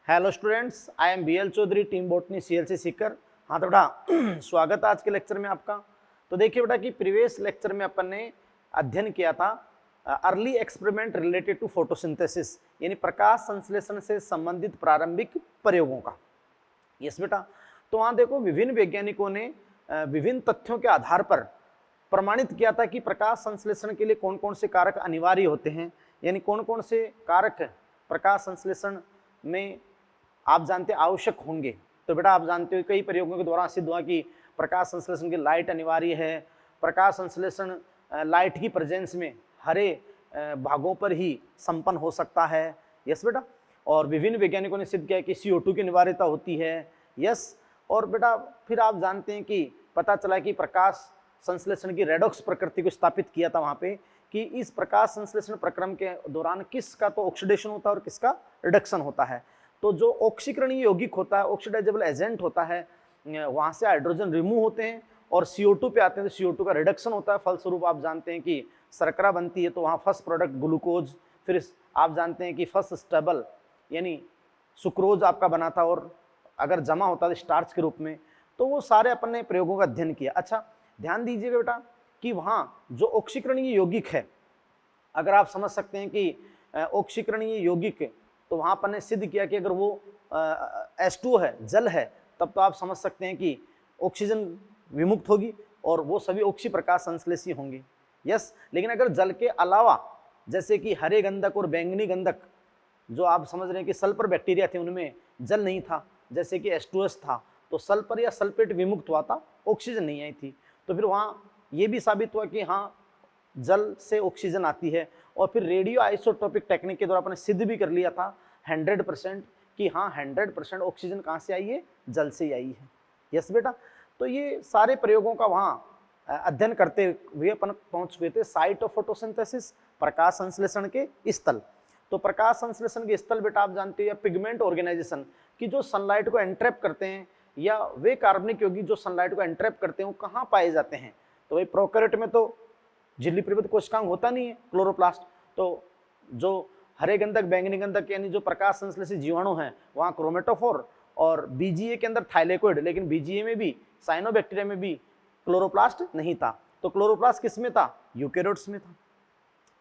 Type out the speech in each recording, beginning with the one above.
Hello students, I am BL Chaudhary, team botany CLC Sikar. हाँ तो बेटा स्वागत है आज के लेक्चर में आपका। तो देखिए बेटा कि प्रीवियस लेक्चर में अपन ने अध्ययन किया था early experiment related to photosynthesis, यानी प्रकाश संश्लेषण से संबंधित प्रारंभिक प्रयोगों का। यस बेटा, तो वहाँ देखो विभिन्न वैज्ञानिकों ने विभिन्न तथ्यों के आधार पर प्रमाणित किया था कि प्रकाश संश्लेषण के लिए कौन कौन से कारक अनिवार्य होते हैं, यानी कौन कौन से कारक प्रकाश संश्लेषण में आप जानते आवश्यक होंगे। तो बेटा आप जानते हो कई प्रयोगों के द्वारा सिद्ध हुआ कि प्रकाश संश्लेषण की लाइट अनिवार्य है। प्रकाश संश्लेषण लाइट की प्रेजेंस में हरे भागों पर ही संपन्न हो सकता है। यस बेटा, और विभिन्न वैज्ञानिकों ने सिद्ध किया कि CO2 की अनिवार्यता होती है। यस, और बेटा फिर आप जानते हैं कि पता चला कि प्रकाश संश्लेषण की रेडॉक्स प्रकृति को स्थापित किया था वहाँ पे कि इस प्रकाश संश्लेषण प्रक्रम के दौरान किसका तो ऑक्सीडेशन होता है और किसका रिडक्शन होता है। तो जो ऑक्सीकरणीय यौगिक होता है, ऑक्सीडाइजेबल एजेंट होता है, वहाँ से हाइड्रोजन रिमूव होते हैं और CO2 पे आते हैं तो CO2 का रिडक्शन होता है। फलस्वरूप आप जानते हैं कि शर्करा बनती है, तो वहाँ फर्स्ट प्रोडक्ट ग्लूकोज, फिर आप जानते हैं कि फर्स्ट स्टेबल यानी सुक्रोज आपका बना था और अगर जमा होता था स्टार्च के रूप में। तो वो सारे अपन ने प्रयोगों का अध्ययन किया। अच्छा ध्यान दीजिएगा बेटा कि वहाँ जो ऑक्सीकरणीय यौगिक है, अगर आप समझ सकते हैं कि ऑक्सीकरणीय यौगिक, तो वहाँ अपन ने सिद्ध किया कि अगर वो H2O है, जल है, तब तो आप समझ सकते हैं कि ऑक्सीजन विमुक्त होगी और वो सभी ऑक्सी प्रकाश संश्लेषी होंगे। यस, लेकिन अगर जल के अलावा जैसे कि हरे गंधक और बैंगनी गंधक, जो आप समझ रहे हैं कि सल्फर बैक्टीरिया थे उनमें जल नहीं था, जैसे कि H2S था, तो सल्फर या सल्फेट विमुक्त हुआ था, ऑक्सीजन नहीं आई थी। तो फिर वहाँ ये भी साबित हुआ कि हाँ जल से ऑक्सीजन आती है। और फिर रेडियो आइसोटोपिक टेक्निक के द्वारा आपने सिद्ध भी कर लिया था 100% कि हाँ 100% ऑक्सीजन कहाँ से आई है, जल से ही आई है। यस बेटा, तो ये सारे प्रयोगों का वहाँ अध्ययन करते हुए अपन पहुँच गए थे साइट ऑफ फोटोसिंथेसिस, प्रकाश संश्लेषण के स्थल। तो प्रकाश संश्लेषण के स्थल बेटा आप जानते हैं पिगमेंट ऑर्गेनाइजेशन की जो सनलाइट को एंट्रैप करते हैं, या वे कार्बनिक यौगिक जो सनलाइट को एंट्रैप करते हैं वो कहाँ पाए जाते हैं। तो भाई प्रोकैरियोट में तो झिल्ली परिवर्त कोशिकांग होता नहीं है, क्लोरोप्लास्ट। तो जो हरे गंधक बैंगनी गंधक यानी जो प्रकाश संश्लेषी जीवाणु हैं वहाँ क्रोमेटोफोर, और BGA के अंदर थाइलेकोइड, लेकिन BGA में भी साइनोबैक्टीरिया में भी क्लोरोप्लास्ट नहीं था। तो क्लोरोप्लास्ट किस में था, यूकेरियोट्स में था।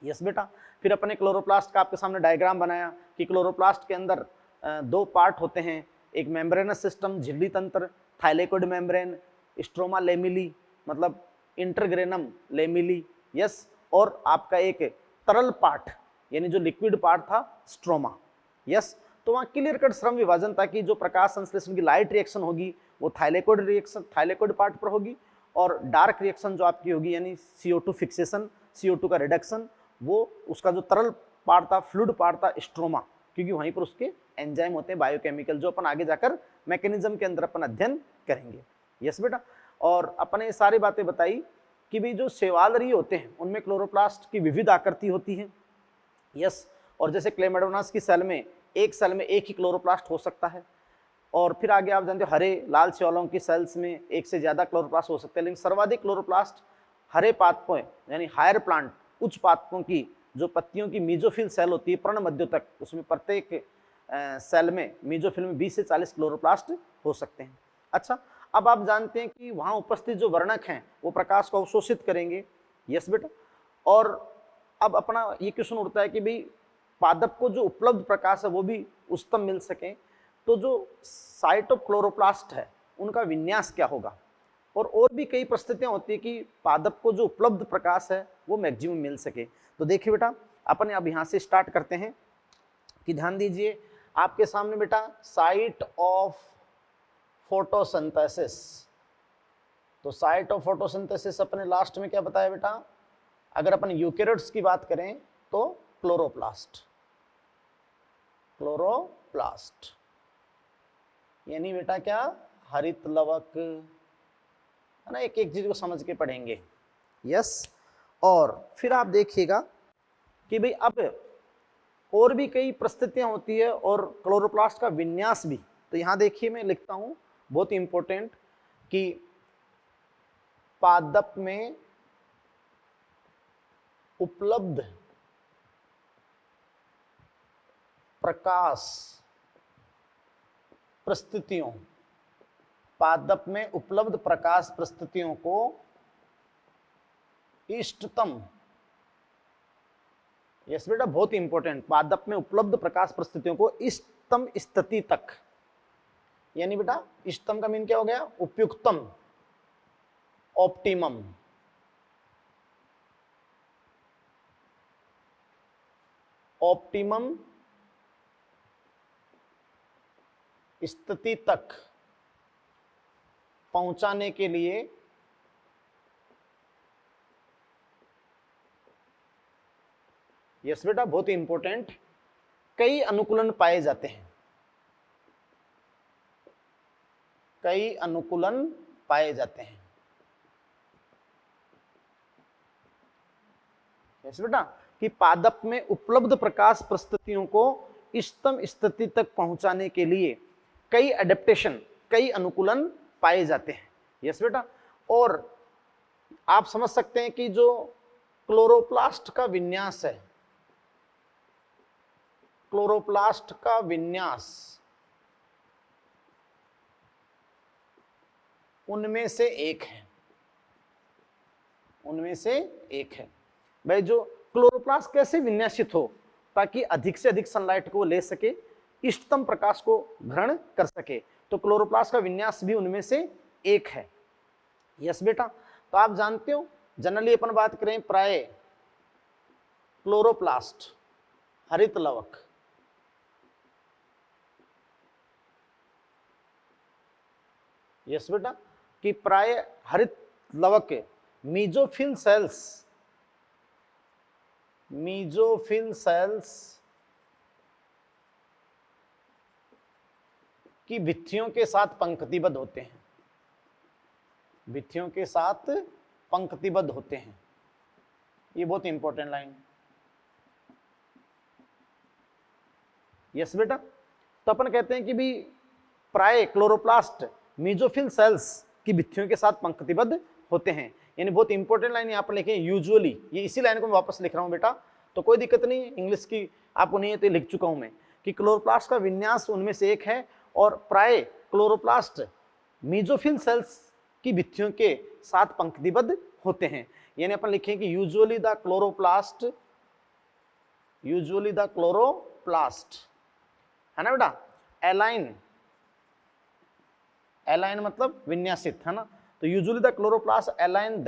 यस बेटा, फिर अपने क्लोरोप्लास्ट का आपके सामने डायग्राम बनाया कि क्लोरोप्लास्ट के अंदर दो पार्ट होते हैं, एक मेम्ब्रेनस सिस्टम झिल्ली तंत्र, थाइलेकोइड मेम्ब्रेन, स्ट्रोमा लेमिली मतलब इंटरग्रेनम लेमिली। यस, और आपका एक तरल पार्ट यानी जो लिक्विड पार्ट था स्ट्रोमा। यस, तो वहाँ क्लियर कट श्रम विभाजन था कि जो प्रकाश संश्लेषण की लाइट रिएक्शन होगी वो थाइलेकोइड रिएक्शन, थाइलेकोइड पार्ट पर होगी, और डार्क रिएक्शन जो आपकी होगी यानी CO2 फिक्सेशन, CO2 का रिडक्शन, वो उसका जो तरल पार्ट था, फ्लूइड पार्ट था स्ट्रोमा, क्योंकि वहीं पर उसके एंजाइम होते हैं बायोकेमिकल, जो अपन आगे जाकर मैकेनिज्म के अंदर अपन अध्ययन करेंगे। यस बेटा, और अपन ये सारी बातें बताई कि भाई जो शैवालरी होते हैं उनमें क्लोरोप्लास्ट की विविध आकृति होती है। यस, और जैसे क्लेमेडोनास की सेल में एक सेल में एक ही क्लोरोप्लास्ट हो सकता है, और फिर आगे आप जानते हो हरे लाल शैवालों की सेल्स में एक से ज्यादा क्लोरोप्लास्ट हो सकते हैं, लेकिन सर्वाधिक क्लोरोप्लास्ट हरे पादपों यानी हायर प्लांट, उच्च पादपों की जो पत्तियों की मीजोफिल सेल होती है प्रण मध्य तक, उसमें प्रत्येक सेल में मीजोफिल में 20 से 40 क्लोरोप्लास्ट हो सकते हैं। अच्छा, अब आप जानते हैं कि वहाँ उपस्थित जो वर्णक हैं वो प्रकाश को अवशोषित करेंगे। यस बेटा, और अब अपना ये क्वेश्चन उठता है कि भाई पादप को जो उपलब्ध प्रकाश है वो भी उच्चतम मिल सके, तो जो साइट ऑफ क्लोरोप्लास्ट है उनका विन्यास क्या होगा। और भी कई परिस्थितियां होती है कि पादप को जो उपलब्ध प्रकाश है वो मैक्सिमम मिल सके। तो देखिए बेटा अपन अब यहाँ से स्टार्ट करते हैं कि ध्यान दीजिए आपके सामने बेटा साइट ऑफ फोटोसिंथेसिस। तो साइट ऑफ फोटोसिंथेसिस अपने लास्ट में क्या बताया बेटा, अगर अपन यूकेरियोट्स की बात करें तो क्लोरोप्लास्ट, क्लोरोप्लास्ट यानी बेटा क्या, हरित लवक, है ना, एक एक चीज को समझ के पढ़ेंगे। यस, और फिर आप देखिएगा कि भाई अब और भी कई परिस्थितियां होती है और क्लोरोप्लास्ट का विन्यास भी। तो यहां देखिए मैं लिखता हूं बहुत इंपॉर्टेंट कि पादप में उपलब्ध प्रकाश प्रस्थितियों, पादप में उपलब्ध प्रकाश प्रस्थितियों को इष्टतम, यस बेटा बहुत इंपॉर्टेंट, पादप में उपलब्ध प्रकाश परिस्थितियों को इष्टतम स्थिति तक, यानी बेटा इष्टतम का मीन क्या हो गया, उपयुक्तम, ऑप्टिमम, ऑप्टिमम स्थिति तक पहुंचाने के लिए यस बेटा बहुत ही इंपॉर्टेंट, कई अनुकूलन पाए जाते हैं, कई अनुकूलन पाए जाते हैं। यस बेटा कि पादप में उपलब्ध प्रकाश परिस्थितियों को इष्टतम स्थिति तक पहुंचाने के लिए कई एडेप्टेशन, कई अनुकूलन पाए जाते हैं। यस बेटा, और आप समझ सकते हैं कि जो क्लोरोप्लास्ट का विन्यास है, क्लोरोप्लास्ट का विन्यास उनमें से एक है, उनमें से एक है। भाई जो क्लोरोप्लास्ट कैसे विन्यासित हो ताकि अधिक से अधिक सनलाइट को ले सके, इष्टतम प्रकाश को ग्रहण कर सके, तो क्लोरोप्लास्ट का विन्यास भी उनमें से एक है। यस बेटा, तो आप जानते हो जनरली अपन बात करें प्राय क्लोरोप्लास्ट हरित लवक, यस बेटा कि प्राय हरित लवक मीजोफिल सेल्स, मीजोफिल सेल्स की भित्तियों के साथ पंक्तिबद्ध होते हैं, भित्तियों के साथ पंक्तिबद्ध होते हैं। ये बहुत इंपॉर्टेंट लाइन। यस बेटा, तो अपन कहते हैं कि भी प्राय क्लोरोप्लास्ट मीजोफिल सेल्स की भित्तियों के साथ पंक्तिबद्ध होते हैं, यानी बहुत इंपॉर्टेंट लाइन यहाँ पर लिखे यूजुअली, ये इसी लाइन को मैं वापस लिख रहा हूँ बेटा, तो कोई दिक्कत नहीं, इंग्लिश की आपको नहीं है तो लिख चुका हूं मैं कि क्लोरोप्लास्ट का विन्यास उनमें से एक है और प्राय क्लोरोप्लास्ट मीजोफिल सेल्स की भित्तियों के साथ पंक्तिबद्ध होते हैं। यानी अपन लिखें कि usually the chloroplast, usually the chloroplast है ना बेटा, एलाइन, एलाइन मतलब विन्यासित है ना, तो usually the chloroplast align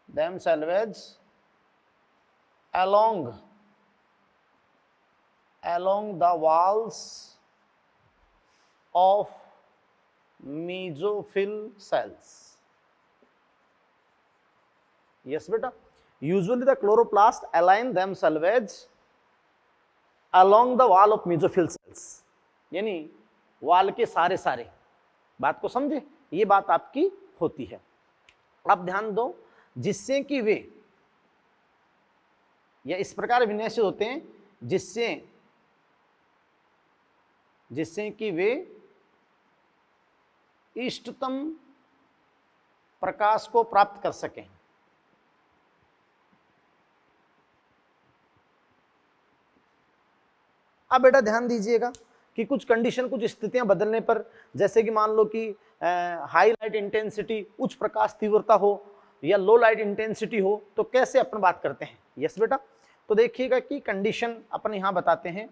themselves along the walls of mesophil cells. Yes beta, usually the chloroplast align themselves along the wall of mesophil cells, यानी वाल के सारे सारे, बात को समझे, ये बात आपकी होती है। अब ध्यान दो, जिससे कि वे या इस प्रकार विन्यासित होते हैं जिससे कि वे इष्टतम प्रकाश को प्राप्त कर सकें। अब बेटा ध्यान दीजिएगा कि कुछ कंडीशन, कुछ स्थितियां बदलने पर, जैसे कि मान लो कि हाई लाइट इंटेंसिटी, उच्च प्रकाश तीव्रता हो या लो लाइट इंटेंसिटी हो, तो कैसे अपन बात करते हैं। यस बेटा, तो देखिएगा कि कंडीशन अपन यहां बताते हैं,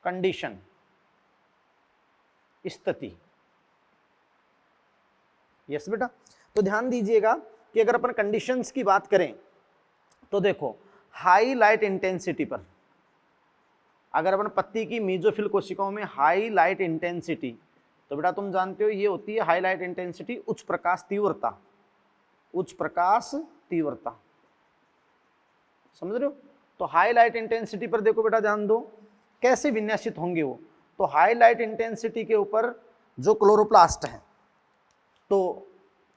कंडीशन स्थिति। यस बेटा, तो ध्यान दीजिएगा कि अगर अपन कंडीशंस की बात करें तो देखो हाई लाइट इंटेंसिटी पर, अगर अपन पत्ती की मीजोफिल कोशिकाओं में हाई लाइट इंटेंसिटी, तो बेटा तुम जानते हो ये होती है हाई लाइट इंटेंसिटी, उच्च प्रकाश तीव्रता, उच्च प्रकाश तीव्रता, समझ रहे हो। तो हाई लाइट इंटेंसिटी पर देखो बेटा ध्यान दो कैसे विन्यासित होंगे वो, तो हाई लाइट इंटेंसिटी के ऊपर जो क्लोरोप्लास्ट है, तो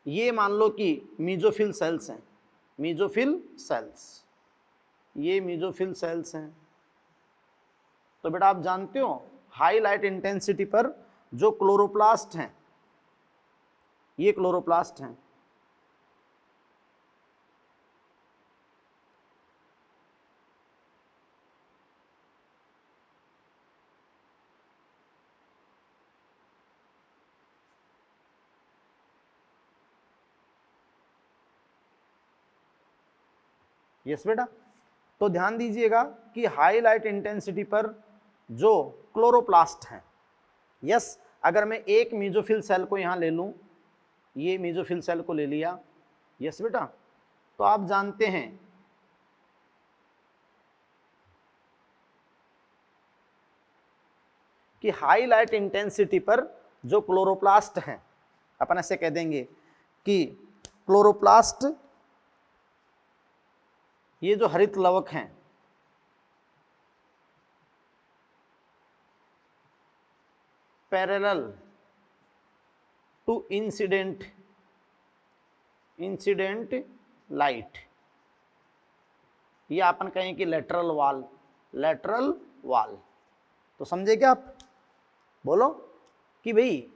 ये मान लो कि मीजोफिल सेल्स हैं, मीजोफिल सेल्स, ये मीजोफिल सेल्स हैं, तो बेटा आप जानते हो हाई लाइट इंटेंसिटी पर जो क्लोरोप्लास्ट हैं, ये क्लोरोप्लास्ट हैं, यस बेटा। तो ध्यान दीजिएगा कि हाई लाइट इंटेंसिटी पर जो क्लोरोप्लास्ट हैं, यस, अगर मैं एक मेसोफिल सेल को यहाँ ले लूँ, ये मेसोफिल सेल को ले लिया, यस बेटा, तो आप जानते हैं कि हाई लाइट इंटेंसिटी पर जो क्लोरोप्लास्ट हैं, अपन ऐसे कह देंगे कि क्लोरोप्लास्ट, ये जो हरित लवक हैं, पैरेलल टू इंसिडेंट लाइट, ये अपन कहें कि लेटरल वाल। तो समझे क्या आप? बोलो कि भाई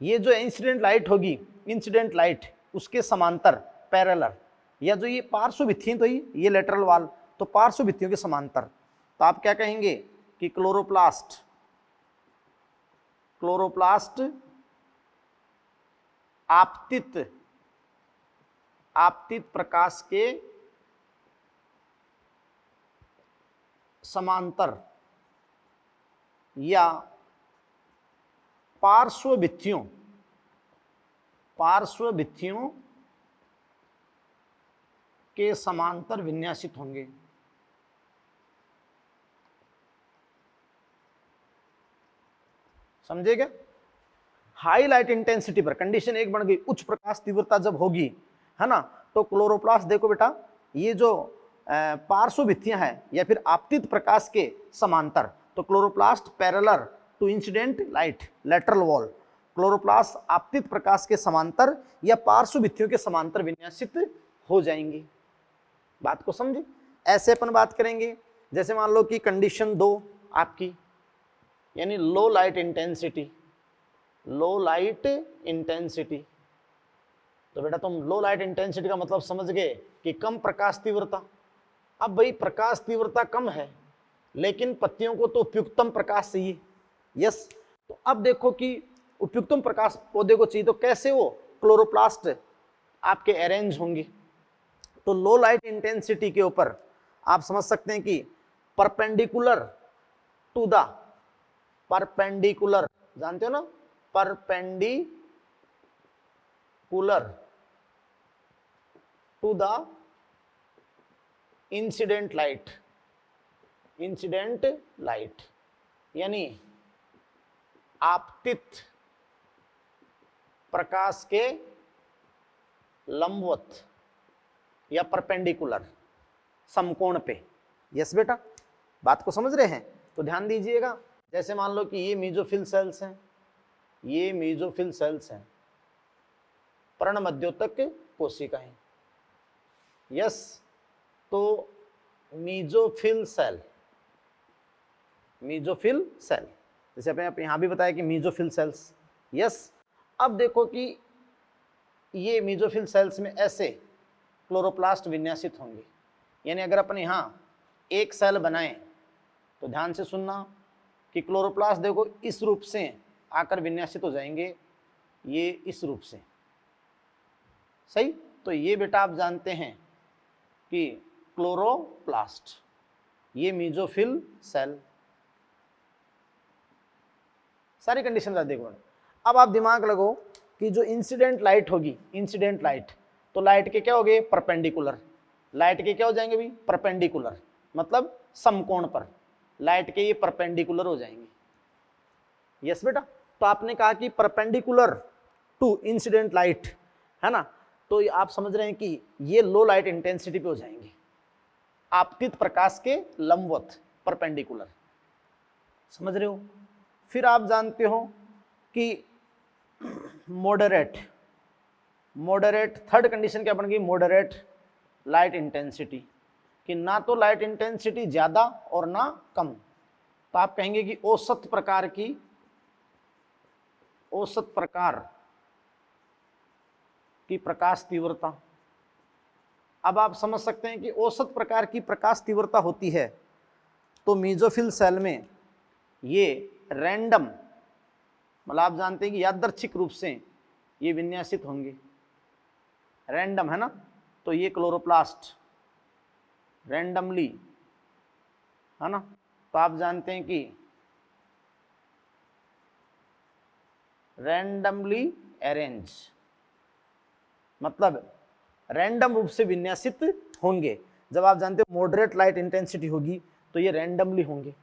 ये जो इंसिडेंट लाइट होगी, इंसिडेंट लाइट उसके समांतर पैरेलल, या जो ये पार्श्व भित्तियां, तो ये लेटरल वाल, तो पार्श्व भित्तियों के समांतर, तो आप क्या कहेंगे कि क्लोरोप्लास्ट आपतित प्रकाश के समांतर या पार्श्व भित्तियों के समांतर विन्यासित होंगे। समझे क्या? हाई लाइट इंटेंसिटी पर कंडीशन एक बन गई, उच्च प्रकाश तीव्रता जब होगी, है ना, तो क्लोरोप्लास्ट देखो बेटा, ये जो पार्श्व भित्तियां हैं या फिर आपतित प्रकाश के समांतर, तो chloroplast parallel to incident light lateral wall, chloroplast आपतित प्रकाश के समांतर या पार्श्व भित्तियों के समांतर विन्यासित हो जाएंगे। बात को समझे? ऐसे अपन बात करेंगे, जैसे मान लो कि कंडीशन 2 आपकी, यानी लो लाइट इंटेंसिटी, तो बेटा तुम लो लाइट इंटेंसिटी का मतलब समझ गए कि कम प्रकाश तीव्रता। अब भाई प्रकाश तीव्रता कम है, लेकिन पत्तियों को तो उपयुक्तम प्रकाश चाहिए, यस, तो अब देखो कि उपयुक्तम प्रकाश पौधे को चाहिए, तो कैसे वो क्लोरोप्लास्ट आपके अरेंज होंगे? तो लो लाइट इंटेंसिटी के ऊपर आप समझ सकते हैं कि परपेंडिकुलर, जानते हो ना, perpendicular to the incident light, यानी आपतित प्रकाश के लंबवत या परपेंडिकुलर, समकोण पे। यस बेटा, बात को समझ रहे हैं? तो ध्यान दीजिएगा, जैसे मान लो कि ये मेसोफिल सेल्स हैं, पर्णमध्योतक कोशिकाएं, यस, तो मेसोफिल सेल, जैसे आपने यहां भी बताया कि मेसोफिल सेल्स, यस। अब देखो कि ये मेसोफिल सेल्स में ऐसे क्लोरोप्लास्ट विन्यासित होंगे, यानी अगर अपन यहाँ एक सेल बनाएं तो ध्यान से सुनना कि क्लोरोप्लास्ट देखो इस रूप से आकर विन्यासित हो जाएंगे, ये इस रूप से, सही। तो ये बेटा आप जानते हैं कि क्लोरोप्लास्ट, ये मेसोफिल सेल, सारी कंडीशन देखो। अब आप दिमाग लगो कि जो इंसिडेंट लाइट होगी, तो लाइट के क्या हो गए? परपेंडिकुलर। लाइट के क्या हो जाएंगे भी? परपेंडिकुलर, मतलब समकोण पर लाइट के ये परपेंडिकुलर हो जाएंगे। यस बेटा, तो आपने कहा कि परपेंडिकुलर टू इंसिडेंट लाइट, है ना, तो आप समझ रहे हैं कि ये लो लाइट इंटेंसिटी पे हो जाएंगे, आपतित प्रकाश के लंबवत, परपेंडिकुलर। समझ रहे हो? फिर आप जानते हो कि मॉडरेट, थर्ड कंडीशन क्या बन गई? मॉडरेट लाइट इंटेंसिटी, कि ना तो लाइट इंटेंसिटी ज्यादा और ना कम, तो आप कहेंगे कि औसत प्रकार की प्रकाश तीव्रता। अब आप समझ सकते हैं कि औसत प्रकार की प्रकाश तीव्रता होती है तो मेसोफिल सेल में ये रैंडम, मतलब आप जानते हैं कि यादृच्छिक रूप से ये विन्यासित होंगे, रैंडम, है ना। तो ये क्लोरोप्लास्ट रैंडमली, है ना। तो आप जानते हैं कि रैंडमली अरेंज मतलब रैंडम रूप से विन्यासित होंगे। जब आप जानते हो मॉडरेट लाइट इंटेंसिटी होगी तो ये रैंडमली होंगे।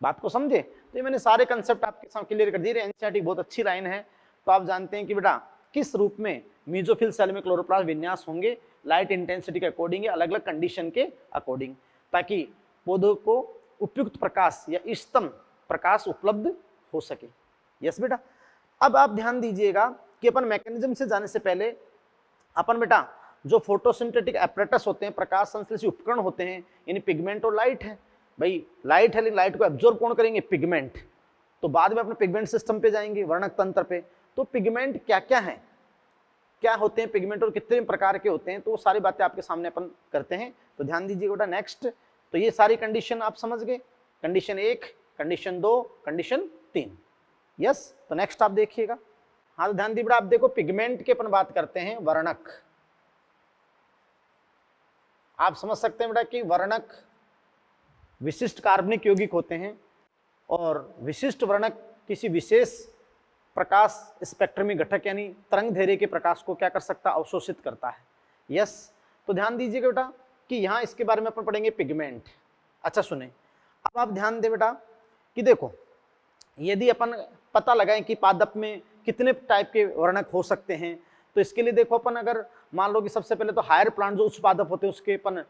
बात को समझे? तो ये मैंने सारे कंसेप्ट आपके सामने क्लियर कर दिए। एनसीईआरटी बहुत अच्छी लाइन है। तो आप जानते हैं कि बेटा किस रूप में मीजोफिल सेल में क्लोरोप्लास्ट विन्यास होंगे, लाइट इंटेंसिटी के अकॉर्डिंग, अलग अलग कंडीशन के अकॉर्डिंग, ताकि पौधों को उपयुक्त प्रकाश या इष्टतम प्रकाश उपलब्ध हो सके। यस बेटा। अब आप ध्यान दीजिएगा कि अपन मैकेनिज्म से जाने से पहले अपन बेटा जो फोटोसिंथेटिक एपरेटस होते हैं, प्रकाश संश्लेषी उपकरण होते हैं, यानी पिगमेंट और लाइट है। भाई लाइट है, लेकिन लाइट को एब्जॉर्ब कौन करेंगे? पिगमेंट। तो बाद में अपने पिगमेंट सिस्टम पे जाएंगे, वर्णक तंत्र पे। तो पिगमेंट क्या क्या है, क्या होते हैं पिगमेंट और कितने प्रकार के होते हैं, तो वो सारी बातें आपके सामने अपन करते हैं। तो ध्यान दीजिएगा बेटा। नेक्स्ट, तो ये सारी कंडीशन आप समझ गए, कंडीशन 1, कंडीशन 2, कंडीशन 3। यस। तो नेक्स्ट आप देखिएगा। हाँ तो ध्यान दीजिए बेटा, आप देखो पिगमेंट की अपन बात करते हैं, वर्णक। आप समझ सकते हैं बेटा कि वर्णक विशिष्ट कार्बनिक यौगिक होते हैं और विशिष्ट वर्णक किसी विशेष प्रकाश स्पेक्ट्रमी घटक यानी तरंग धैर्य के प्रकाश को क्या कर सकता है? अवशोषित करता है। यस। तो ध्यान दीजिएगा बेटा कि यहाँ इसके बारे में अपन पढ़ेंगे पिगमेंट। अच्छा सुने, अब आप ध्यान दें बेटा कि देखो, यदि अपन पता लगाएं कि पादप में कितने टाइप के वर्णक हो सकते हैं, तो इसके लिए देखो अपन अगर मान लो कि सबसे पहले तो हायर प्लांट जो उच्च पादप होते हैं उसके अपन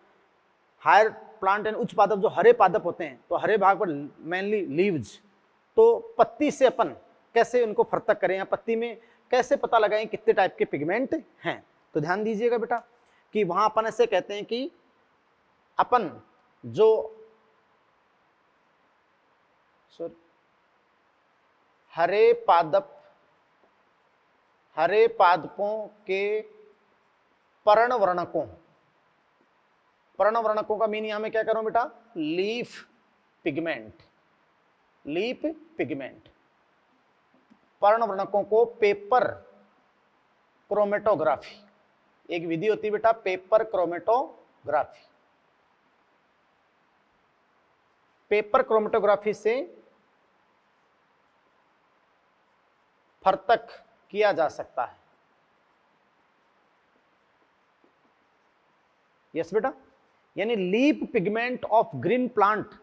हायर प्लांट एंड उच्च पादप जो हरे पादप होते हैं, तो हरे भाग पर मेनली लीव्स, तो पत्ती से अपन कैसे उनको फर्तक करें या पत्ती में कैसे पता लगाएं कितने टाइप के पिगमेंट हैं। तो ध्यान दीजिएगा बेटा कि वहां अपन ऐसे कहते हैं कि अपन जो हरे पादपों के पर्णवर्णकों का मीन यहां में क्या करूं बेटा? Leaf pigment. पर्णवर्णकों को पेपर क्रोमेटोग्राफी, एक विधि होती है बेटा पेपर क्रोमेटोग्राफी। पेपर क्रोमेटोग्राफी से फर्तक किया जा सकता है। यस बेटा। यानी leaf pigment of green plant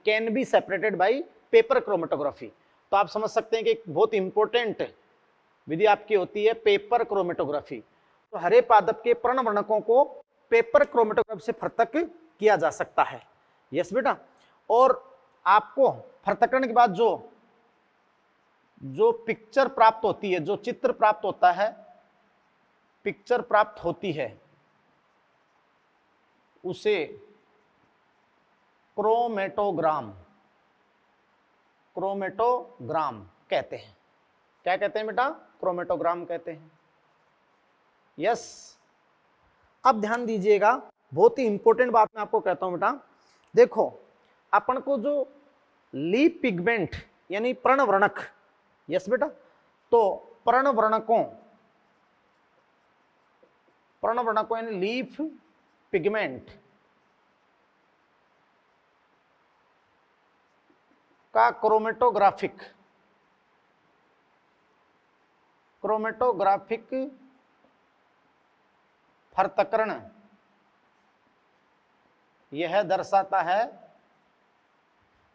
can be separated by paper chromatography. तो आप समझ सकते हैं कि एक बहुत इंपॉर्टेंट विधि आपकी होती है पेपर क्रोमेटोग्राफी। तो हरे पादप के पर्णवर्णकों को पेपर क्रोमेटोग्राफी से फर्तक किया जा सकता है। यस बेटा। और आपको फर्तकरण के बाद जो पिक्चर प्राप्त होती है, जो चित्र प्राप्त होता है, पिक्चर प्राप्त होती है, उसे क्रोमेटोग्राम कहते हैं। क्या कहते हैं बेटा? क्रोमेटोग्राम कहते हैं। यस। अब ध्यान दीजिएगा, बहुत ही इंपॉर्टेंट बात मैं आपको कहता हूं बेटा। देखो अपन को जो लीफ पिगमेंट यानी पर्णवर्णक, यस बेटा, तो पर्णवर्णकों यानी लीफ पिगमेंट का क्रोमेटोग्राफिक फर्तकरण यह दर्शाता है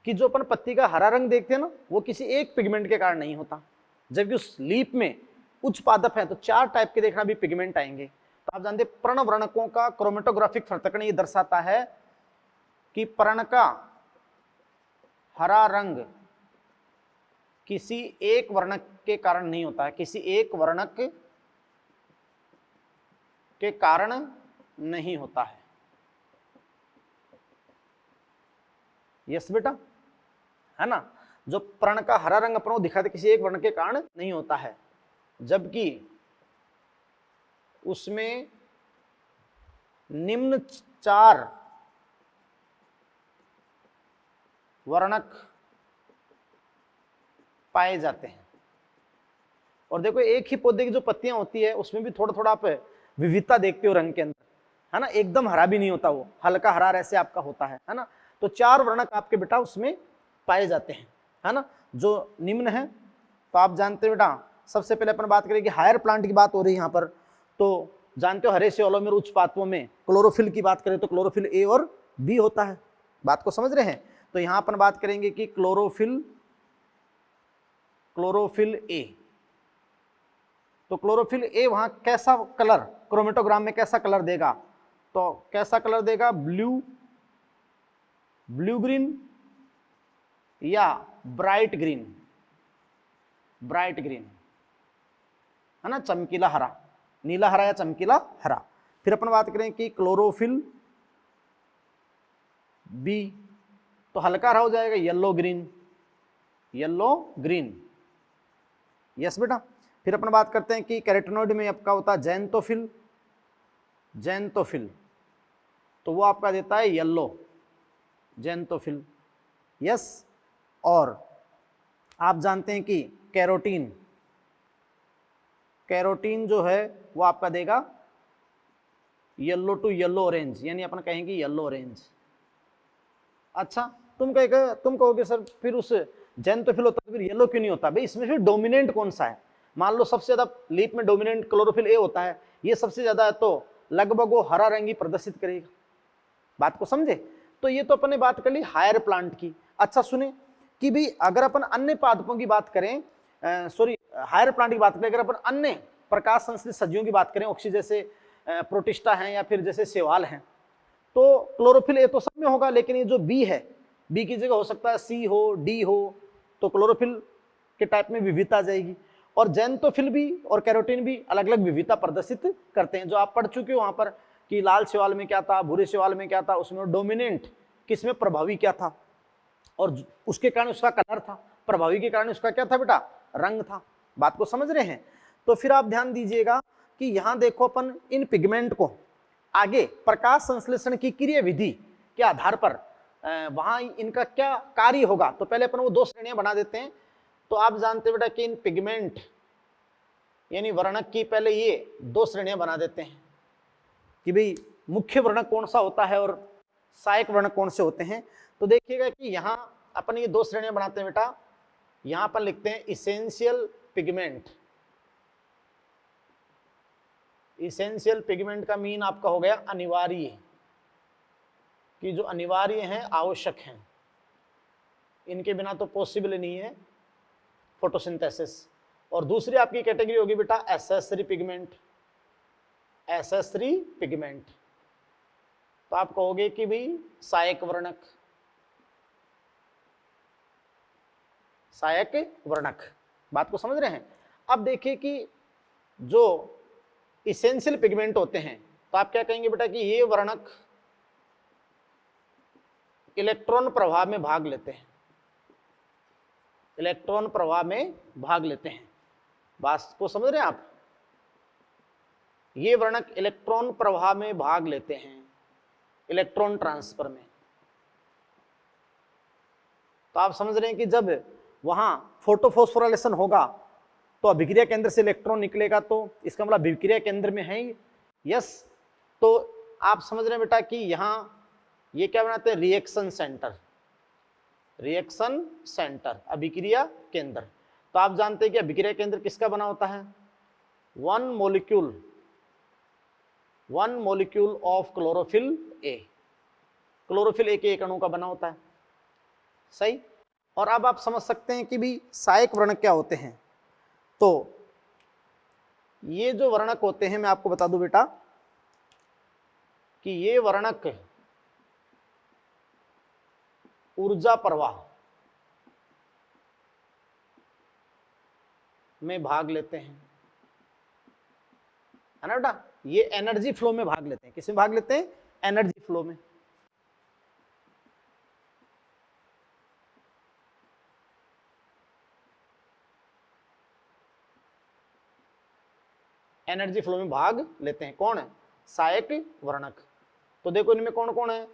कि जो अपन पत्ती का हरा रंग देखते हैं ना, वो किसी एक पिगमेंट के कारण नहीं होता, जबकि उस लीफ में उच्च पादप है तो 4 टाइप के देखना भी पिगमेंट आएंगे। तो आप जानते हैं पर्णवर्णकों का क्रोमेटोग्राफिक फर्तकरण ये दर्शाता है कि पर्ण का हरा रंग किसी एक वर्णक के कारण नहीं होता है, किसी एक वर्णक के कारण नहीं होता है। यस बेटा, है ना। जो पर्ण का हरा रंग अपन को दिखाते किसी एक वर्ण के कारण नहीं होता है, जबकि उसमें निम्न 4 वर्णक पाए जाते हैं। और देखो एक ही पौधे की जो पत्तियां होती है उसमें भी थोड़ा थोड़ा आप विविधता देखते हो रंग के अंदर, है ना, एकदम हरा भी नहीं होता, वो हल्का हरा ऐसे आपका होता है ना। तो 4 वर्णक आपके बेटा उसमें पाए जाते हैं, है ना, जो निम्न है। तो आप जानते हो बेटा, सबसे पहले अपन बात करें कि हायर प्लांट की बात हो रही है यहाँ पर, तो जानते हो हरे से ओलोमेर उच्च पादपों में क्लोरोफिल की बात करें तो क्लोरोफिल ए और बी होता है, बात को समझ रहे हैं। तो यहाँ अपन बात करेंगे कि क्लोरोफिल ए, तो क्लोरोफिल ए वहां कैसा कलर, क्रोमेटोग्राम में कैसा कलर देगा, तो कैसा कलर देगा, ब्लू ग्रीन या ब्राइट ग्रीन है ना, चमकीला हरा, नीला हरा या चमकीला हरा। फिर अपन बात करें कि क्लोरोफिल बी, तो हल्का हरा हो जाएगा, येलो ग्रीन, यस बेटा। फिर अपन बात करते हैं कि कैरोटीनॉइड में आपका होता है जैंथोफिल, तो वो आपका देता है येलो जैंथोफिल, यस। और आप जानते हैं कि कैरोटीन जो है वो आपका देगा येलो टू येलो ऑरेंज, यानी अपन कहेंगे येलो ऑरेंज। अच्छा, तुम कहोगे सर फिर उस जैंथोफिल होता है फिर येलो क्यों नहीं होता, भाई इसमें फिर डोमिनेंट कौन सा है, मान लो सबसे ज्यादा लीफ में डोमिनेंट क्लोरोफिल ए होता है, ये सबसे ज्यादा है, तो लगभग वो हरा रंग ही प्रदर्शित करेगा, बात को समझे। तो ये तो अपन ने बात कर ली हायर प्लांट की। अच्छा सुने कि भी अगर अपन अन्य पादपों की बात करें, हायर प्लांट की बात करें, अगर अपन अन्य प्रकाश संश्लेषित सजीवों की बात करें, ऑक्सीजन जैसे प्रोटिस्टा हैं या फिर जैसे शैवाल हैं, तो क्लोरोफिल ए तो सब में होगा, लेकिन ये जो बी है, बी की जगह हो सकता है सी हो, डी हो, तो क्लोरोफिल के टाइप में विविधता आ जाएगी। और जैंथोफिल भी और कैरोटीन भी अलग अलग विविधता प्रदर्शित करते हैं, जो आप पढ़ चुके हो वहां पर कि लाल शैवाल में क्या था, भूरे शैवाल में क्या था, उसमें डोमिनेंट किसमें प्रभावी क्या था, और उसके कारण उसका कलर था, प्रभावी के कारण उसका क्या था बेटा, रंग था, बात को समझ रहे हैं। तो फिर आप ध्यान दीजिएगा कि यहां देखो अपन इन पिगमेंट को आगे प्रकाश संश्लेषण की क्रिया विधि के आधार पर वहां इनका क्या कार्य होगा, तो पहले अपन वो 2 श्रेणियां बना देते हैं। तो आप जानते हैं बेटा कि इन पिगमेंट यानी वर्णक की पहले ये 2 श्रेणियां बना देते हैं कि भाई मुख्य वर्णक कौन सा होता है और सहायक वर्णक कौन से होते हैं। तो देखिएगा कि यहाँ अपन ये 2 श्रेणियां बनाते हैं बेटा, यहां पर लिखते हैं इसेंशियल पिगमेंट। इसेंशियल पिगमेंट का मीन आपका हो गया अनिवार्य, कि जो अनिवार्य हैं, आवश्यक हैं, इनके बिना तो पॉसिबल नहीं है फोटोसिंथेसिस। और दूसरी आपकी कैटेगरी होगी बेटा एसेसरी पिगमेंट। तो आप कहोगे कि भाई सहायक वर्णक, बात को समझ रहे हैं। अब देखिए कि जो इसेंशियल पिगमेंट होते हैं, तो आप क्या कहेंगे बेटा कि ये वर्णक इलेक्ट्रॉन प्रवाह में भाग लेते हैं, बात को समझ रहे हैं आप, ये वर्णक इलेक्ट्रॉन प्रवाह में भाग लेते हैं, इलेक्ट्रॉन ट्रांसफर में। तो आप समझ रहे हैं कि जब वहां फोटोफॉस्फोराइलेशन होगा तो अभिक्रिया केंद्र से इलेक्ट्रॉन निकलेगा, तो इसका मतलब अभिक्रिया केंद्र में है ही, यस। तो आप समझ रहे हैं बेटा कि यहां ये क्या बनाते हैं, रिएक्शन सेंटर, अभिक्रिया केंद्र। तो आप जानते हैं कि अभिक्रिया केंद्र किसका बना होता है, वन मोलिक्यूल ऑफ क्लोरोफिल ए के एक अणु का बना होता है, सही। और अब आप समझ सकते हैं कि भी सहायक वर्णक क्या होते हैं। तो ये जो वर्णक होते हैं, मैं आपको बता दूं बेटा कि ये वर्णक ऊर्जा प्रवाह में भाग लेते हैं, है ना बेटा, ये एनर्जी फ्लो में भाग लेते हैं। किसमें भाग लेते हैं, एनर्जी फ्लो में। एनर्जी फ्लो में भाग लेते हैं, कौन है, सहायक वर्णक। तो देखो इनमें कौन कौन है,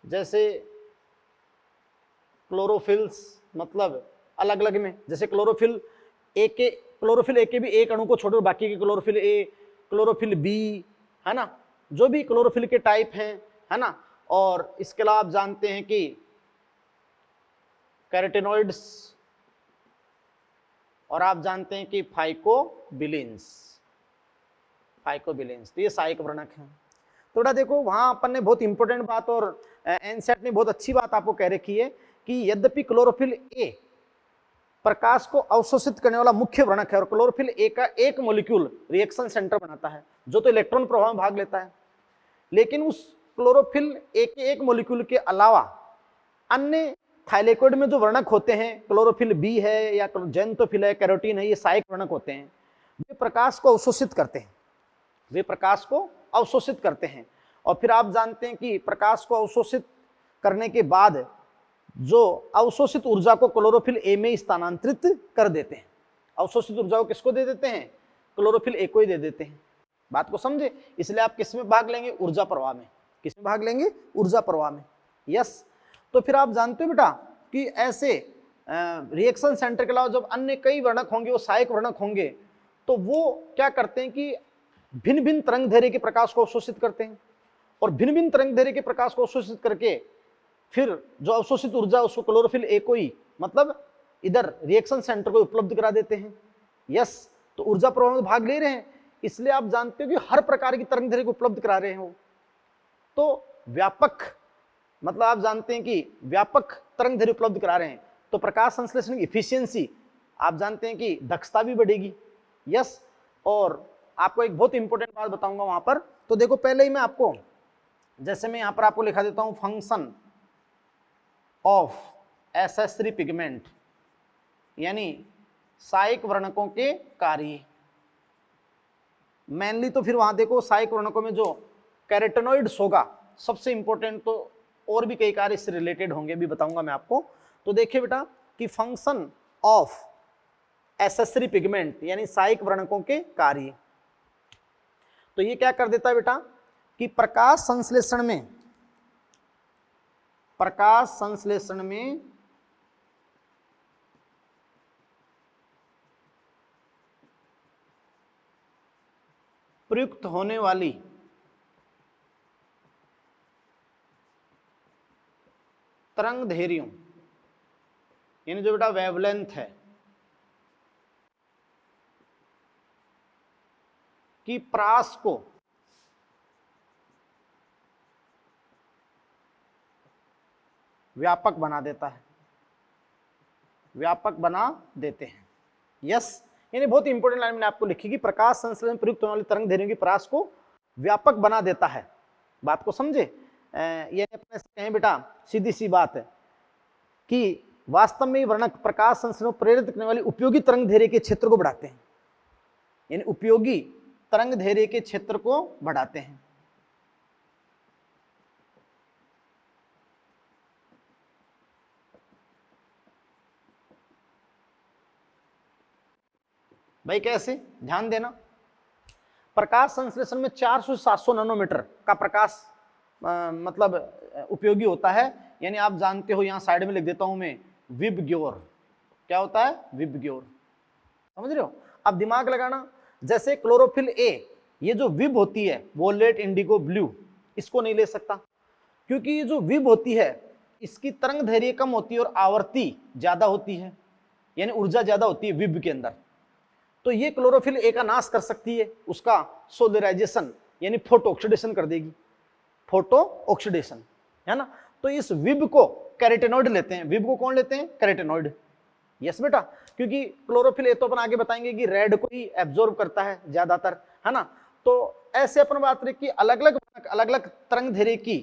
जैसे क्लोरोफिल्स, मतलब अलग अलग में, जैसे क्लोरोफिल ए के भी एक अणु को छोड़कर बाकी के क्लोरोफिल ए, क्लोरोफिल बी, है ना, जो भी क्लोरोफिल के टाइप हैं, है ना। और इसके अलावा आप जानते हैं कि कैरोटेनॉइड्स, और आप जानते हैं कि फाइकोबिलिन्स, तो ये सहायक वर्णक हैं। थोड़ा देखो वहां अपन ने बहुत इंपॉर्टेंट बात, और एनसेट ने बहुत अच्छी बात आपको कह रखी है कि यद्यपि क्लोरोफिल ए प्रकाश को अवशोषित करने वाला मुख्य वर्णक है, और क्लोरोफिल ए का एक मॉलिक्यूल रिएक्शन सेंटर बनाता है जो तो इलेक्ट्रॉन प्रवाह में भाग लेता है, लेकिन उस क्लोरोफिल ए के एक मॉलिक्यूल के अलावा अन्य थाइलेकोइड में जो वर्णक होते हैं, क्लोरोफिल बी है या जेंटोफिल है, कैरोटीन है, ये सहायक वर्णक होते हैं, वे प्रकाश को अवशोषित करते हैं, और फिर आप जानते हैं कि प्रकाश को अवशोषित करने के बाद जो अवशोषित ऊर्जा को क्लोरोफिल ए में स्थानांतरित कर देते हैं। अवशोषित ऊर्जा को किसको दे देते हैं? क्लोरोफिल ए को ही दे देते हैं। बात को समझे? इसलिए आप किस में भाग लेंगे? ऊर्जा प्रवाह में। किस में भाग लेंगे? ऊर्जा प्रवाह में। यस। तो फिर आप जानते हो बेटा कि ऐसे रिएक्शन सेंटर के अलावा जब अन्य कई वर्णक होंगे, वो सहायक वर्णक होंगे, तो वो क्या करते हैं कि भिन्न भिन्न तरंग दैर्ध्य के प्रकाश को अवशोषित करते हैं, और भिन्न भिन्न तरंग दैर्ध्य के प्रकाश को अवशोषित करके फिर जो अवशोषित ऊर्जा उसको क्लोरोफिल ए को ही, मतलब इधर रिएक्शन सेंटर को उपलब्ध करा देते हैं। यस। तो ऊर्जा प्रवाह में भाग ले रहे हैं, इसलिए आप जानते हो कि हर प्रकार की तरंग दैर्ध्य को उपलब्ध करा रहे हैं वो। तो व्यापक, मतलब आप जानते हैं कि व्यापक तरंग दैर्ध्य उपलब्ध करा रहे हैं, तो प्रकाश संश्लेषण की इफिशियंसी, आप जानते हैं कि दक्षता भी बढ़ेगी। यस। और आपको एक बहुत इंपॉर्टेंट बात बताऊंगा वहां पर। तो देखो पहले ही मैं आपको, जैसे मैं यहां पर आपको लिखा देता हूं, फंक्शन ऑफ एसेसरी पिगमेंट, यानी सहायक वर्णकों के कार्य। मेनली तो फिर वहां देखो सहायक वर्णकों में जो कैरोटेनॉइड्स होगा सबसे इंपॉर्टेंट, तो और भी कई कार्य इससे रिलेटेड होंगे, भी बताऊंगा मैं आपको। तो देखिए बेटा कि फंक्शन ऑफ एसेसरी पिगमेंट यानी सहायक वर्णकों के कार्य, तो ये क्या कर देता है बेटा कि प्रकाश संश्लेषण में प्रयुक्त होने वाली तरंग दैर्ध्यों, यानी जो बेटा वेवलेंथ है, कि प्रास को व्यापक बना देता है, व्यापक बना देते हैं। यस। यानी बहुत इंपॉर्टेंट लाइन मैंने आपको लिखी कि प्रकाश संश्लेषण में प्रयुक्त होने वाली तरंग दैर्ध्यों की प्रास को व्यापक बना देता है। बात को समझे? यानी अपने कहें बेटा सीधी सी बात है कि वास्तव में वर्णक प्रकाश संश्लेषण को प्रेरित करने वाली उपयोगी तरंग दैर्ध्य के क्षेत्र को बढ़ाते हैं, यानी उपयोगी तरंग दैर्ध्य के क्षेत्र को बढ़ाते हैं। भाई कैसे? ध्यान देना, प्रकाश संश्लेषण में 400 से 700 नैनोमीटर का प्रकाश मतलब उपयोगी होता है। यानी आप जानते हो, यहां साइड में लिख देता हूं मैं, विबग्योर। क्या होता है? विबग्योर। समझ रहे हो? अब दिमाग लगाना, जैसे क्लोरोफिल ए, ये जो विब होती है वोलेट इंडिगो ब्लू, इसको नहीं ले सकता, क्योंकि ये जो विब होती है इसकी तरंग दैर्ध्य कम होती है और आवर्ती ज्यादा होती है, यानी ऊर्जा ज्यादा होती है विब के अंदर। तो ये क्लोरोफिल ए का नाश कर सकती है, उसका सोलराइजेशन यानी फोटो ऑक्सीडेशन कर देगी, फोटो ऑक्सीडेशन, है ना। तो इस विब को कैरोटेनॉइड लेते हैं। विब को कौन लेते हैं? कैरोटेनॉइड। यस बेटा, क्योंकि क्लोरोफिल ए तो अपन आगे बताएंगे कि रेड को ही एब्जॉर्ब करता है ज्यादातर, है ना। तो ऐसे अपन बात करें कि अलग अलग तरंग दैर्ध्य की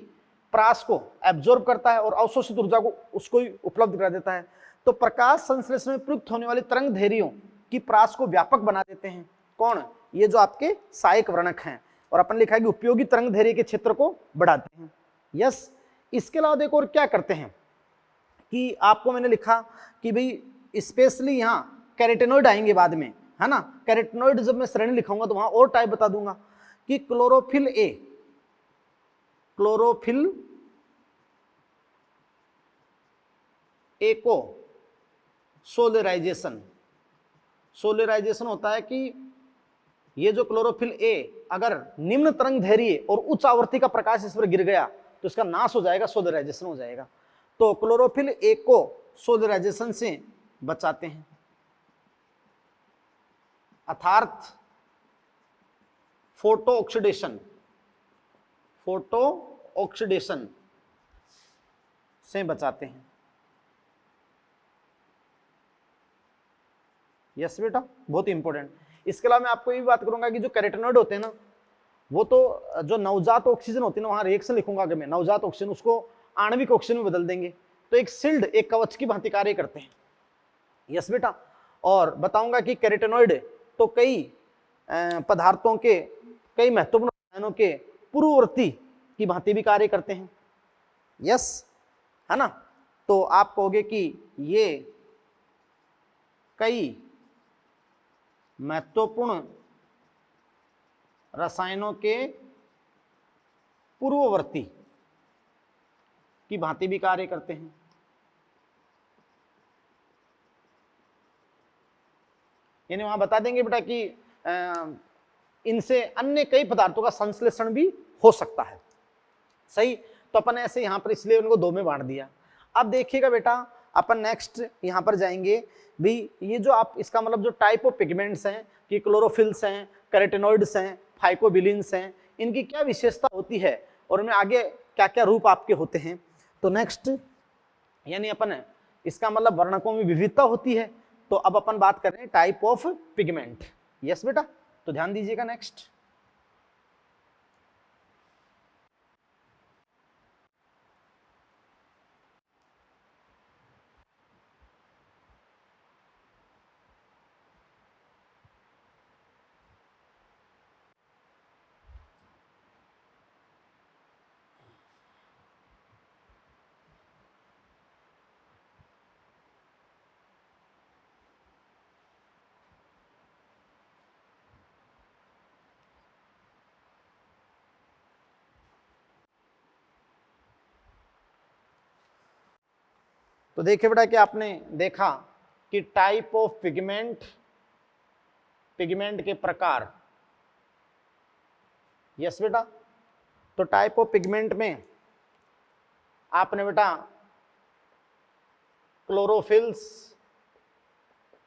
प्रास को एब्जॉर्ब करता है और अवशोषित ऊर्जा को उसको ही उपलब्ध करा देता है। तो प्रकाश संश्लेषण में प्रयुक्त होने वाली तरंग दैर्ध्यों की प्रास को व्यापक बना देते हैं। कौन? ये जो आपके सहायक वर्णक हैं, और अपन लिखा है कि उपयोगी तरंग दैर्ध्य के क्षेत्र को बढ़ाते हैं। यस। इसके अलावा देखो और क्या करते हैं कि आपको मैंने लिखा कि भाई स्पेशली यहां कैरोटेनॉइड आएंगे बाद में, है ना। कैरोटेनॉइड जब मैं श्रेणी लिखाऊंगा तो वहां और टाइप बता दूंगा कि क्लोरोफिल ए को सोलराइजेशन होता है कि ये जो क्लोरोफिल ए अगर निम्न तरंग धैर्य और उच्च आवर्ती का प्रकाश इस पर गिर गया तो इसका नाश हो जाएगा, सोलराइजेशन हो जाएगा। तो क्लोरोफिल ए को सोलराइजेशन से बचाते हैं, अर्थात फोटो ऑक्सीडेशन, फोटो ऑक्सीडेशन से बचाते हैं। यस बेटा, बहुत इंपॉर्टेंट। इसके अलावा मैं आपको ये भी बात करूंगा कि जो कैरोटेनॉइड होते हैं ना, वो तो जो नवजात ऑक्सीजन होती है ना, वहां रिएक्शन लिखूंगा कि मैं नवजात ऑक्सीजन, उसको आणविक ऑक्सीजन में बदल देंगे, तो एक शील्ड, एक कवच की भांति कार्य करते हैं। यस बेटा, और बताऊंगा कि कैरोटेनॉइड तो कई पदार्थों के, कई महत्वपूर्ण रसायनों के पूर्ववर्ती की भांति भी कार्य करते हैं। यस, है ना। तो आप कहोगे कि ये कई महत्वपूर्ण रसायनों के पूर्ववर्ती की भांति भी कार्य करते हैं। यानी वहां बता देंगे बेटा कि इनसे अन्य कई पदार्थों का संश्लेषण भी हो सकता है। सही, तो अपन ऐसे यहां पर इसलिए उनको दो में बांट दिया। अब देखिएगा बेटा, अपन नेक्स्ट यहां पर जाएंगे भी, ये जो आप इसका मतलब जो टाइप ऑफ पिगमेंट्स हैं कि क्लोरोफिल्स हैं, कैरोटेनॉइड्स हैं, फाइकोबिलिन्स हैं, इनकी क्या विशेषता होती है और उनमें आगे क्या क्या रूप आपके होते हैं। तो नेक्स्ट यानी अपन इसका मतलब वर्णकों में विविधता होती है। तो अब अपन बात कर रहे हैं टाइप ऑफ पिगमेंट। यस बेटा, तो ध्यान दीजिएगा नेक्स्ट। तो देखिए बेटा कि आपने देखा कि टाइप ऑफ पिगमेंट, पिगमेंट के प्रकार। यस बेटा, तो टाइप ऑफ पिगमेंट में आपने बेटा क्लोरोफिल्स,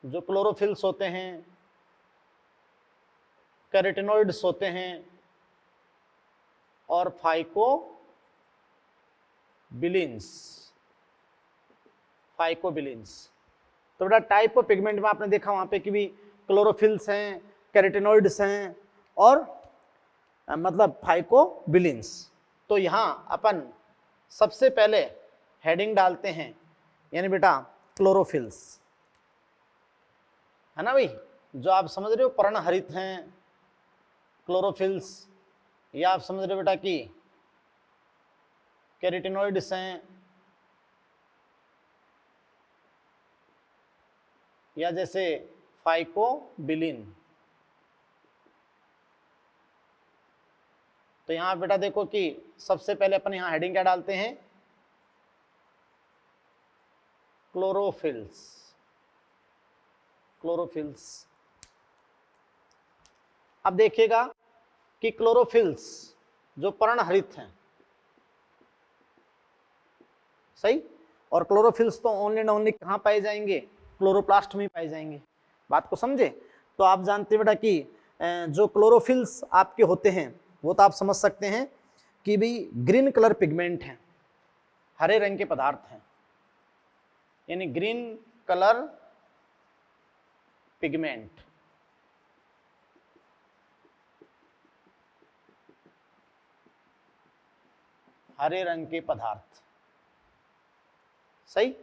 जो क्लोरोफिल्स होते हैं, कैरोटेनॉइड्स होते हैं और फाइकोबिलिन्स, फाइकोबिलिन्स। तो बेटा टाइप ऑफ पिगमेंट में आपने देखा वहां पे कि भी क्लोरोफिल्स हैं, कैरोटेनॉइड्स हैं और मतलब फाइकोबिलिन्स। तो यहां अपन सबसे पहले हेडिंग डालते हैं, यानी बेटा क्लोरोफिल्स, है ना भाई, जो आप समझ रहे हो पर्णहरित हैं क्लोरोफिल्स, या आप समझ रहे हो बेटा कि कैरोटेनॉइड्स हैं, या जैसे फाइकोबिलिन। तो यहां बेटा देखो कि सबसे पहले अपन यहां हेडिंग क्या डालते हैं, क्लोरोफिल्स, क्लोरोफिल्स। अब देखिएगा कि क्लोरोफिल्स जो पर्णहरित हैं, सही, और क्लोरोफिल्स तो ओनली एंड ओनली कहां पाए जाएंगे, क्लोरोप्लास्ट में पाए जाएंगे। बात को समझे। तो आप जानते हैं बेटा कि जो क्लोरोफिल्स आपके होते हैं वो तो आप समझ सकते हैं कि भी ग्रीन कलर पिगमेंट हैं, हरे रंग के पदार्थ हैं, यानी ग्रीन कलर पिगमेंट। हरे रंग के पदार्थ, सही,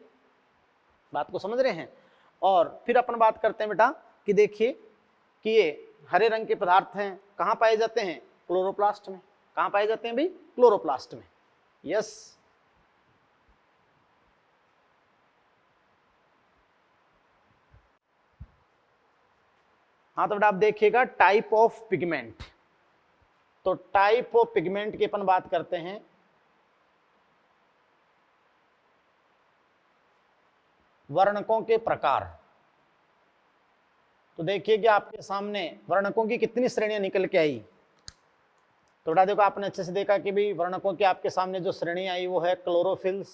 बात को समझ रहे हैं। और फिर अपन बात करते हैं बेटा कि देखिए कि ये हरे रंग के पदार्थ हैं, कहां पाए जाते हैं, क्लोरोप्लास्ट में। कहां पाए जाते हैं भाई, क्लोरोप्लास्ट में। यस, हाँ, तो बेटा आप देखिएगा टाइप ऑफ पिगमेंट। तो टाइप ऑफ पिगमेंट की अपन बात करते हैं, वर्णकों के प्रकार। तो देखिए कि आपके सामने वर्णकों की कितनी श्रेणियां निकल के आई। थोड़ा देखो, आपने अच्छे से देखा कि भाई वर्णकों की आपके सामने जो श्रेणी आई वो है क्लोरोफिल्स।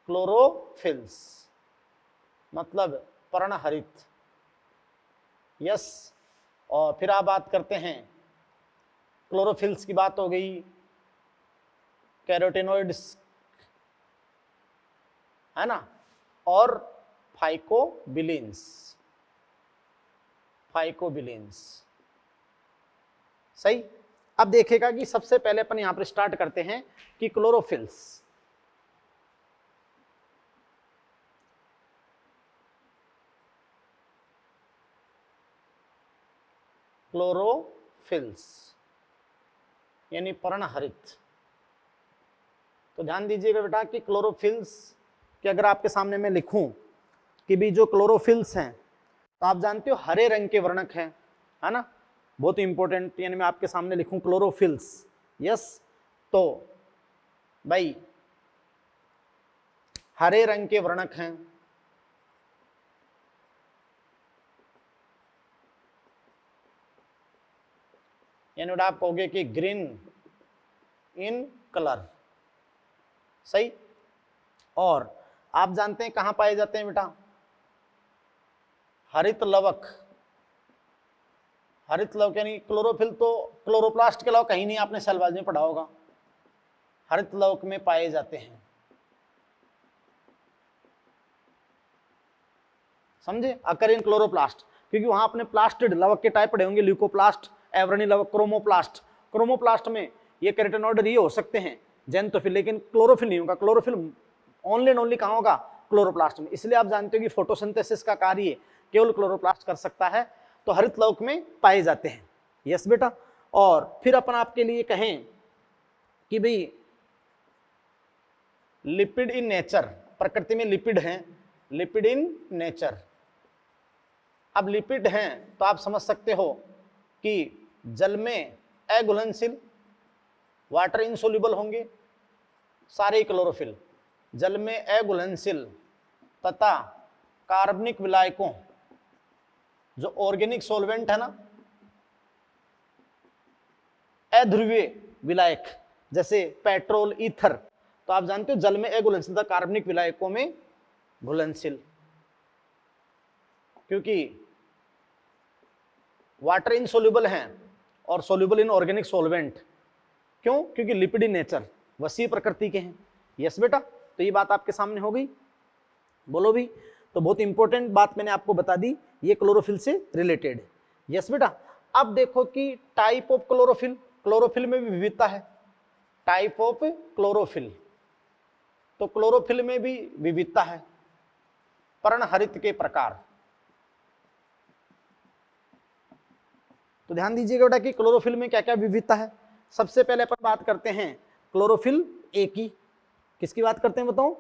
क्लोरोफिल्स मतलब पर्णहरित, यस। और फिर आप बात करते हैं, क्लोरोफिल्स की बात हो गई, कैरोटेनोइड्स है ना, और फाइकोबिलिन्स। फाइकोबिलिन्स सही। अब देखेगा कि सबसे पहले अपन यहां पर स्टार्ट करते हैं कि क्लोरोफिल्स। क्लोरोफिल्स यानी पर्णहरित। तो ध्यान दीजिएगा बेटा कि क्लोरोफिल्स कि अगर आपके सामने मैं लिखूं कि भी जो क्लोरोफिल्स हैं, तो आप जानते हो हरे रंग के वर्णक हैं, है ना, बहुत इंपॉर्टेंट। यानी मैं आपके सामने लिखूं क्लोरोफिल्स, यस, तो भाई हरे रंग के वर्णक हैं। यानी आप कहोगे कि ग्रीन इन कलर, सही। और आप जानते हैं कहां पाए जाते हैं बेटा, हरित लवक। हरित लवक यानी क्लोरोफिल तो क्लोरोप्लास्ट के अलावा कहीं नहीं आपने सेल बायोलॉजी में पढ़ा होगा, हरित लवक में पाए जाते हैं, समझे। अकर इन क्लोरोप्लास्ट, क्योंकि वहां अपने प्लास्टिड लवक के टाइप पढ़े होंगे, ल्यूकोप्लास्ट, एवरनी लवक, क्रोमोप्लास्ट। क्रोमोप्लास्ट में ये कैरोटेनॉइड ये हो सकते हैं जेंथोफिल, लेकिन क्लोरोफिल नहीं होगा। क्लोरोफिल ओनली एंड ओनली कहां होगा, क्लोरोप्लास्ट में। इसलिए आप जानते हो कि फोटोसिंथेसिस का कार्य केवल क्लोरोप्लास्ट कर सकता है, तो हरित लवक में पाए जाते हैं, यस बेटा। और फिर अपन आपके लिए कहें कि भाई लिपिड इन नेचर, प्रकृति में लिपिड हैं, लिपिड इन नेचर। अब लिपिड हैं तो आप समझ सकते हो कि जल में अघुलनशील, वाटर इनसोल्यूबल होंगे सारे क्लोरोफिल, जल में अघुलनशील तथा कार्बनिक विलायकों, जो ऑर्गेनिक सॉल्वेंट है ना, अध्रुवीय विलायक जैसे पेट्रोल, ईथर, तो आप जानते हो जल में अघुलनशील, कार्बनिक विलायकों में घुलनशील। क्योंकि वाटर इनसोल्यूबल हैं और सोल्यूबल इन ऑर्गेनिक सॉल्वेंट, क्यों, क्योंकि लिपिड इन नेचर, वसीय प्रकृति के हैं, यस बेटा। तो ये बात आपके सामने हो गई, बोलो भी। तो बहुत इंपॉर्टेंट बात मैंने आपको बता दी, ये क्लोरोफिल से रिलेटेड, यस बेटा। अब देखो कि टाइप ऑफ क्लोरोफिल, क्लोरोफिल में भी विविधता है, टाइप ऑफ क्लोरोफिल, तो क्लोरोफिल में भी विविधता है, पर्णहरित के प्रकार। तो ध्यान दीजिएगा बेटा कि क्लोरोफिल में क्या क्या विविधता है। सबसे पहले अपन बात करते हैं क्लोरोफिल ए की। किसकी बात करते हैं बताओ,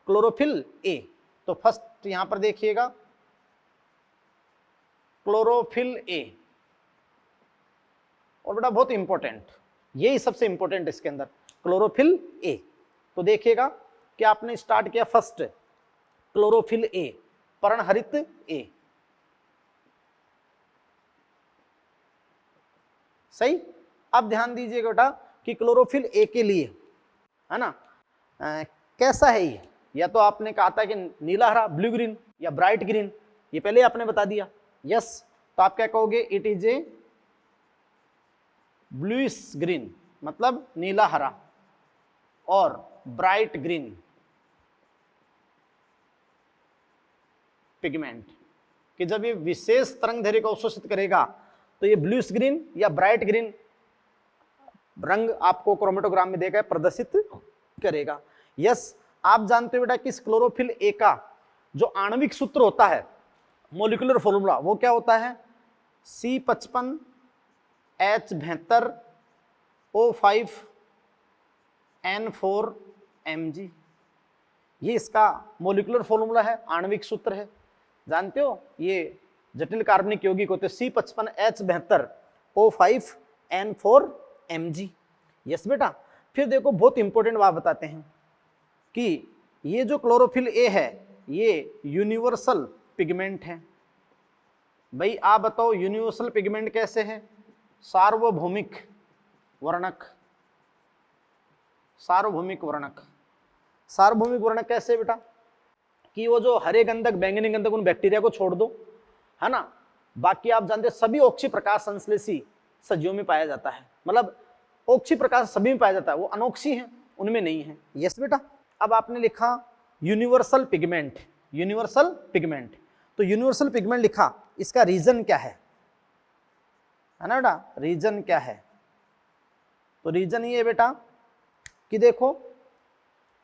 क्लोरोफिल ए। तो फर्स्ट यहां पर देखिएगा क्लोरोफिल ए, और बेटा बहुत इंपॉर्टेंट, यही सबसे इंपॉर्टेंट इसके अंदर, क्लोरोफिल ए। तो देखिएगा कि आपने स्टार्ट किया फर्स्ट क्लोरोफिल ए, पर्णहरित ए, सही। अब ध्यान दीजिएगा बेटा कि क्लोरोफिल ए के लिए, है ना, कैसा है ये, या तो आपने कहा था कि नीला हरा, ब्लू ग्रीन या ब्राइट ग्रीन, ये पहले आपने बता दिया, यस। तो आप क्या कहोगे, it is a bluish green, मतलब नीला हरा, और ब्राइट ग्रीन पिगमेंट, कि जब ये विशेष तरंग दैर्ध्य को अवशोषित करेगा तो ये ब्लूइश ग्रीन या ब्राइट ग्रीन रंग आपको क्रोमेटोग्राम में देगा, प्रदर्शित करेगा, यस। आप जानते हो बेटा कि इस क्लोरोफिल ए का जो आणविक सूत्र होता है, मोलिकुलर फॉर्मूला, वो क्या होता है, C55 H72 O5 N4 Mg। ये इसका मोलिकुलर फॉर्मूला है, आणविक सूत्र है, जानते हो। ये जटिल कार्बनिक यौगिक होते हैं, C55 H72 O5 N4 Mg, yes बेटा। फिर देखो बहुत इंपॉर्टेंट बात बताते हैं कि ये जो क्लोरोफिल ए है ये यूनिवर्सल पिगमेंट है, भाई आप बताओ यूनिवर्सल पिगमेंट कैसे है? सार्वभौमिक वर्णक। सार्वभौमिक वर्णक, सार्वभौमिक वर्णक कैसे बेटा? कि वो जो हरे गंधक, बैंगनी गंधक, उन बैक्टीरिया को छोड़ दो, है ना। बाकी आप जानते हैं सभी ओक्षी प्रकाश संश्लेषी सजीवों में पाया जाता है, मतलब ओक्षी प्रकाश सभी में पाया जाता है, वो अनोक्षी है उनमें नहीं है। यस बेटा। अब आपने लिखा यूनिवर्सल पिगमेंट, यूनिवर्सल पिगमेंट, तो यूनिवर्सल पिगमेंट लिखा, इसका रीजन क्या है ना बेटा? रीजन क्या है? तो रीजन ये है बेटा कि देखो,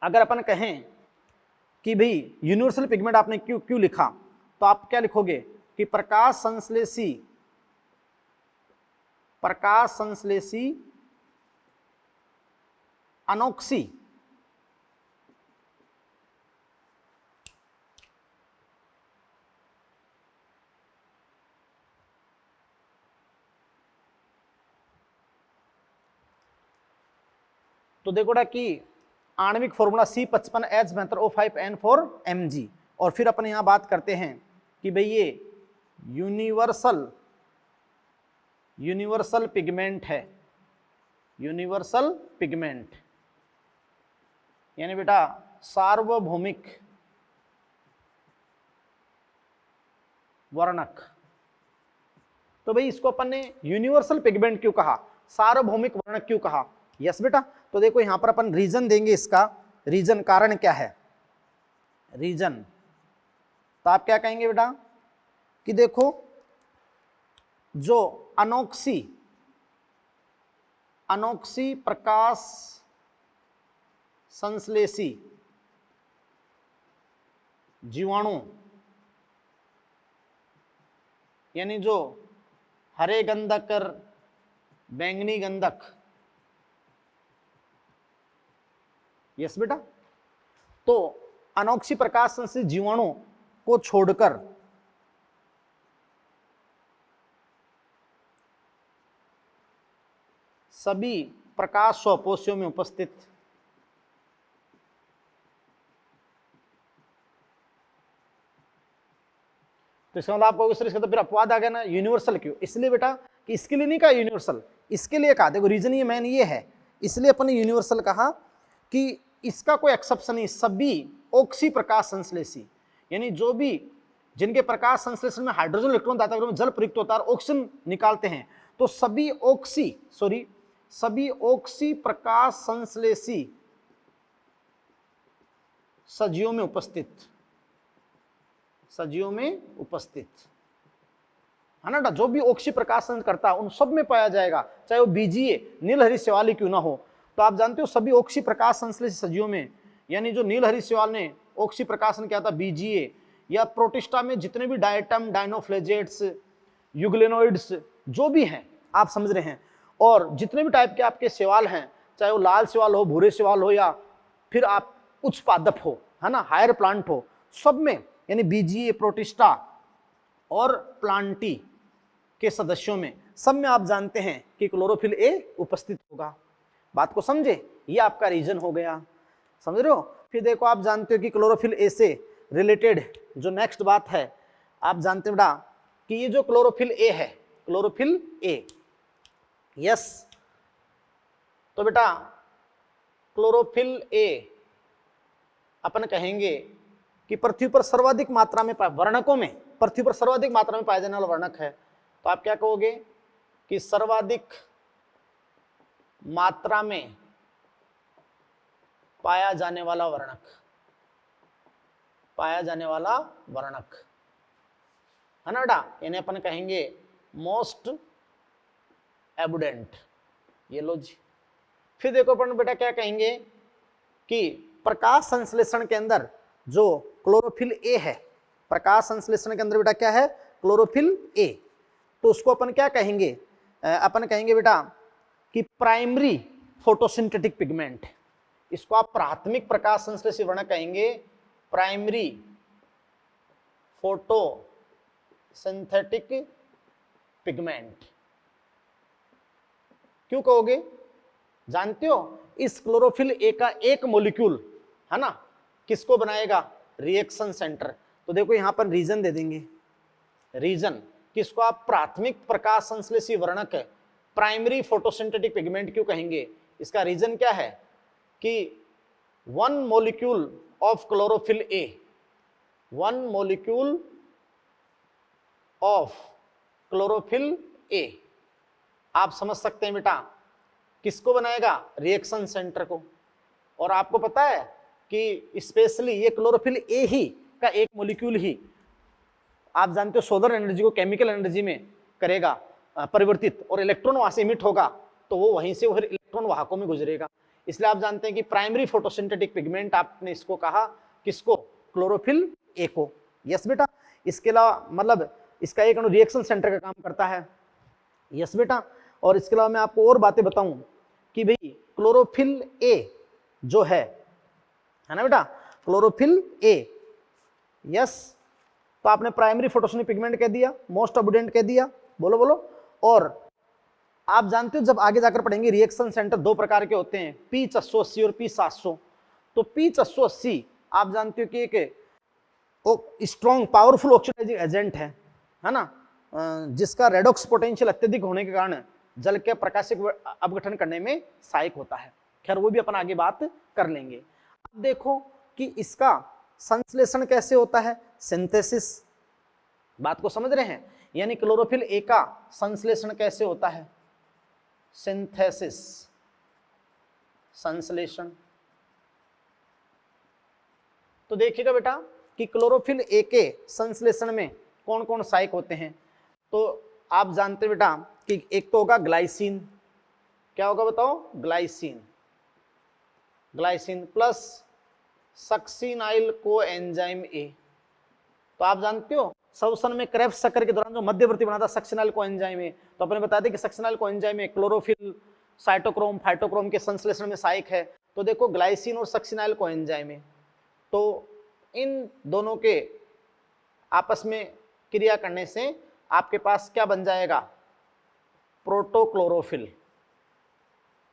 अगर अपन कहें कि भाई यूनिवर्सल पिगमेंट आपने क्यों लिखा, तो आप क्या लिखोगे कि प्रकाश संश्लेषी अनोक्सी तो देखो ना कि आणविक फॉर्मूला C55H72O5N4Mg, और फिर अपन यहां बात करते हैं कि भाई ये यूनिवर्सल पिगमेंट है, यूनिवर्सल पिगमेंट यानी बेटा सार्वभौमिक वर्णक। तो भाई इसको अपन ने यूनिवर्सल पिगमेंट क्यों कहा, सार्वभौमिक वर्णक क्यों कहा? यस बेटा। तो देखो यहां पर अपन रीजन देंगे, इसका रीजन, कारण क्या है रीजन, तो आप क्या कहेंगे बेटा कि देखो जो अनोक्सी प्रकाश संश्लेषी जीवाणु, यानी जो हरे गंधक और बैंगनी गंधक, यस बेटा, तो अनोक्षी प्रकाश संश्लेषी जीवाणु को छोड़कर सभी प्रकाश स्वपोषियों में उपस्थित तो इसका मतलब आपको इसका तो फिर अपवाद आ गया ना, यूनिवर्सल क्यों? इसलिए बेटा कि इसके लिए नहीं कहा यूनिवर्सल, इसके लिए कहा, देखो रीजन ये मेन ये है, इसलिए अपन ने यूनिवर्सल कहा कि इसका कोई एक्सेप्शन नहीं, सभी ऑक्सी प्रकाश संश्लेषी, यानी जो भी जिनके प्रकाश संश्लेषण में हाइड्रोजन इलेक्ट्रॉन दाता में जल प्रयुक्त होता है और ऑक्सीजन निकालते हैं, तो सभी ऑक्सी प्रकाश संश्लेषी सजीवों में उपस्थित है ना, जो भी ऑक्सी प्रकाशन करता है उन सब में पाया जाएगा, चाहे वो बीजीए नीलहरी शैवाली क्यों ना हो। तो आप जानते हो सभी ऑक्सी प्रकाश संश्लेषी सजीवों में, यानी जो नीलहरी शैवाल ने ऑक्सी प्रकाशन किया था बीजीए, या प्रोटिस्टा में जितने भी डायटम, डायनोफ्लेजेट्स, यूग्लेनोइड्स जो भी हैं आप समझ रहे हैं, और जितने भी टाइप के आपके शैवाल हैं, चाहे वो लाल शैवाल हो, भूरे शैवाल हो, या फिर आप उच्च पादप हो, है ना, हायर प्लांट हो, सब में यानी बीजीए, प्रोटिस्टा और प्लांटी के सदस्यों में सब में आप जानते हैं कि क्लोरोफिल ए उपस्थित होगा। बात को समझे, ये आपका रीजन हो गया, समझ रहे हो। फिर देखो आप जानते हो कि क्लोरोफिल ए से रिलेटेड जो नेक्स्ट बात है, आप जानते हैं बेटा कि ये जो क्लोरोफिल ए है, क्लोरोफिल ए, यस, तो बेटा क्लोरोफिल ए अपन कहेंगे कि पृथ्वी पर सर्वाधिक मात्रा में वर्णकों में पृथ्वी पर सर्वाधिक मात्रा में पाया जाने वाला वर्णक है। तो आप क्या कहोगे कि सर्वाधिक मात्रा में पाया जाने वाला वर्णक है ना बेटा, यानी अपन कहेंगे मोस्ट एबुडेंट, ये लो जी। फिर देखो अपन बेटा क्या कहेंगे कि प्रकाश संश्लेषण के अंदर जो क्लोरोफिल ए है, प्रकाश संश्लेषण के अंदर बेटा क्या है, क्लोरोफिल ए, तो उसको अपन क्या कहेंगे, अपन कहेंगे बेटा कि प्राइमरी फोटोसिंथेटिक पिगमेंट, इसको आप प्राथमिक प्रकाश संश्लेषी वर्णक कहेंगे, प्राइमरी फोटोसिंथेटिक पिगमेंट। क्यों कहोगे, जानते हो इस क्लोरोफिल ए का एक मॉलिक्यूल है ना किसको बनाएगा, रिएक्शन सेंटर। तो देखो यहां पर रीजन दे देंगे, रीजन किसको आप प्राथमिक प्रकाश संश्लेषी वर्णक प्राइमरी फोटोसिंथेटिक पिगमेंट क्यों कहेंगे? इसका रीजन क्या है कि one molecule of chlorophyll A, one molecule of chlorophyll A, आप समझ सकते हैं बेटा किसको बनाएगा? रिएक्शन सेंटर को। और आपको पता है कि स्पेशली ये क्लोरोफिल ए ही का एक मॉलिक्यूल ही आप जानते हो सोलर एनर्जी को केमिकल एनर्जी में करेगा परिवर्तित, और इलेक्ट्रॉन वहां से इमिट होगा तो वो वहीं से फिर इलेक्ट्रॉन वाहकों में गुजरेगा। इसलिए आप जानते हैं कि प्राइमरी फोटोसिंथेटिक पिगमेंट आपने इसको कहा, किसको? क्लोरोफिल ए को। यस बेटा। इसके अलावा मतलब इसका एक अणु रिएक्शन सेंटर का काम करता है। यस बेटा। और इसके अलावा मैं आपको और बातें बताऊं कि भाई क्लोरोफिल ए जो है ना बेटा, क्लोरोफिल ए, यस, तो आपने प्राइमरी फोटोसिंथेटिक पिगमेंट कह दिया, मोस्ट अबुडेंट कह दिया, बोलो बोलो। और आप जानते हो जब आगे जाकर पढ़ेंगे रिएक्शन सेंटर दो प्रकार के होते हैं, P680 और P700। तो P680 आप जानते हो कि एक स्ट्रॉन्ग पावरफुल ऑक्सीडाइजिंग एजेंट है ना, जिसका रेडॉक्स पोटेंशियल अत्यधिक होने के कारण जल के प्रकाशिक अपघटन करने में सहायक होता है। खैर वो भी अपन आगे बात कर लेंगे। अब देखो कि इसका संश्लेषण कैसे होता है, सिंथेसिस। बात को समझ रहे हैं? यानी क्लोरोफिल ए का संश्लेषण कैसे होता है? सिंथेसिस, संश्लेषण। तो देखिएगा बेटा कि क्लोरोफिल ए के संश्लेषण में कौन कौन सहायक होते हैं। तो आप जानते बेटा कि एक तो होगा ग्लाइसिन। क्या होगा बताओ? Glycine. Glycine plus succinyl coenzyme A. तो आप जानते हो श्वसन में क्रेब्स चक्र के दौरान जो मध्यवर्ती बना था सक्सिनाइल कोएंजाइम ए, तो अपने बता दें कि succinyl coenzyme A chlorophyll, cytochrome, phytochrome के संश्लेषण में सहायक है। तो देखो ग्लाइसिन और सक्सिनाइल कोएंजाइम ए, तो इन दोनों के आपस में क्रिया करने से आपके पास क्या बन जाएगा? प्रोटोक्लोरोफिल।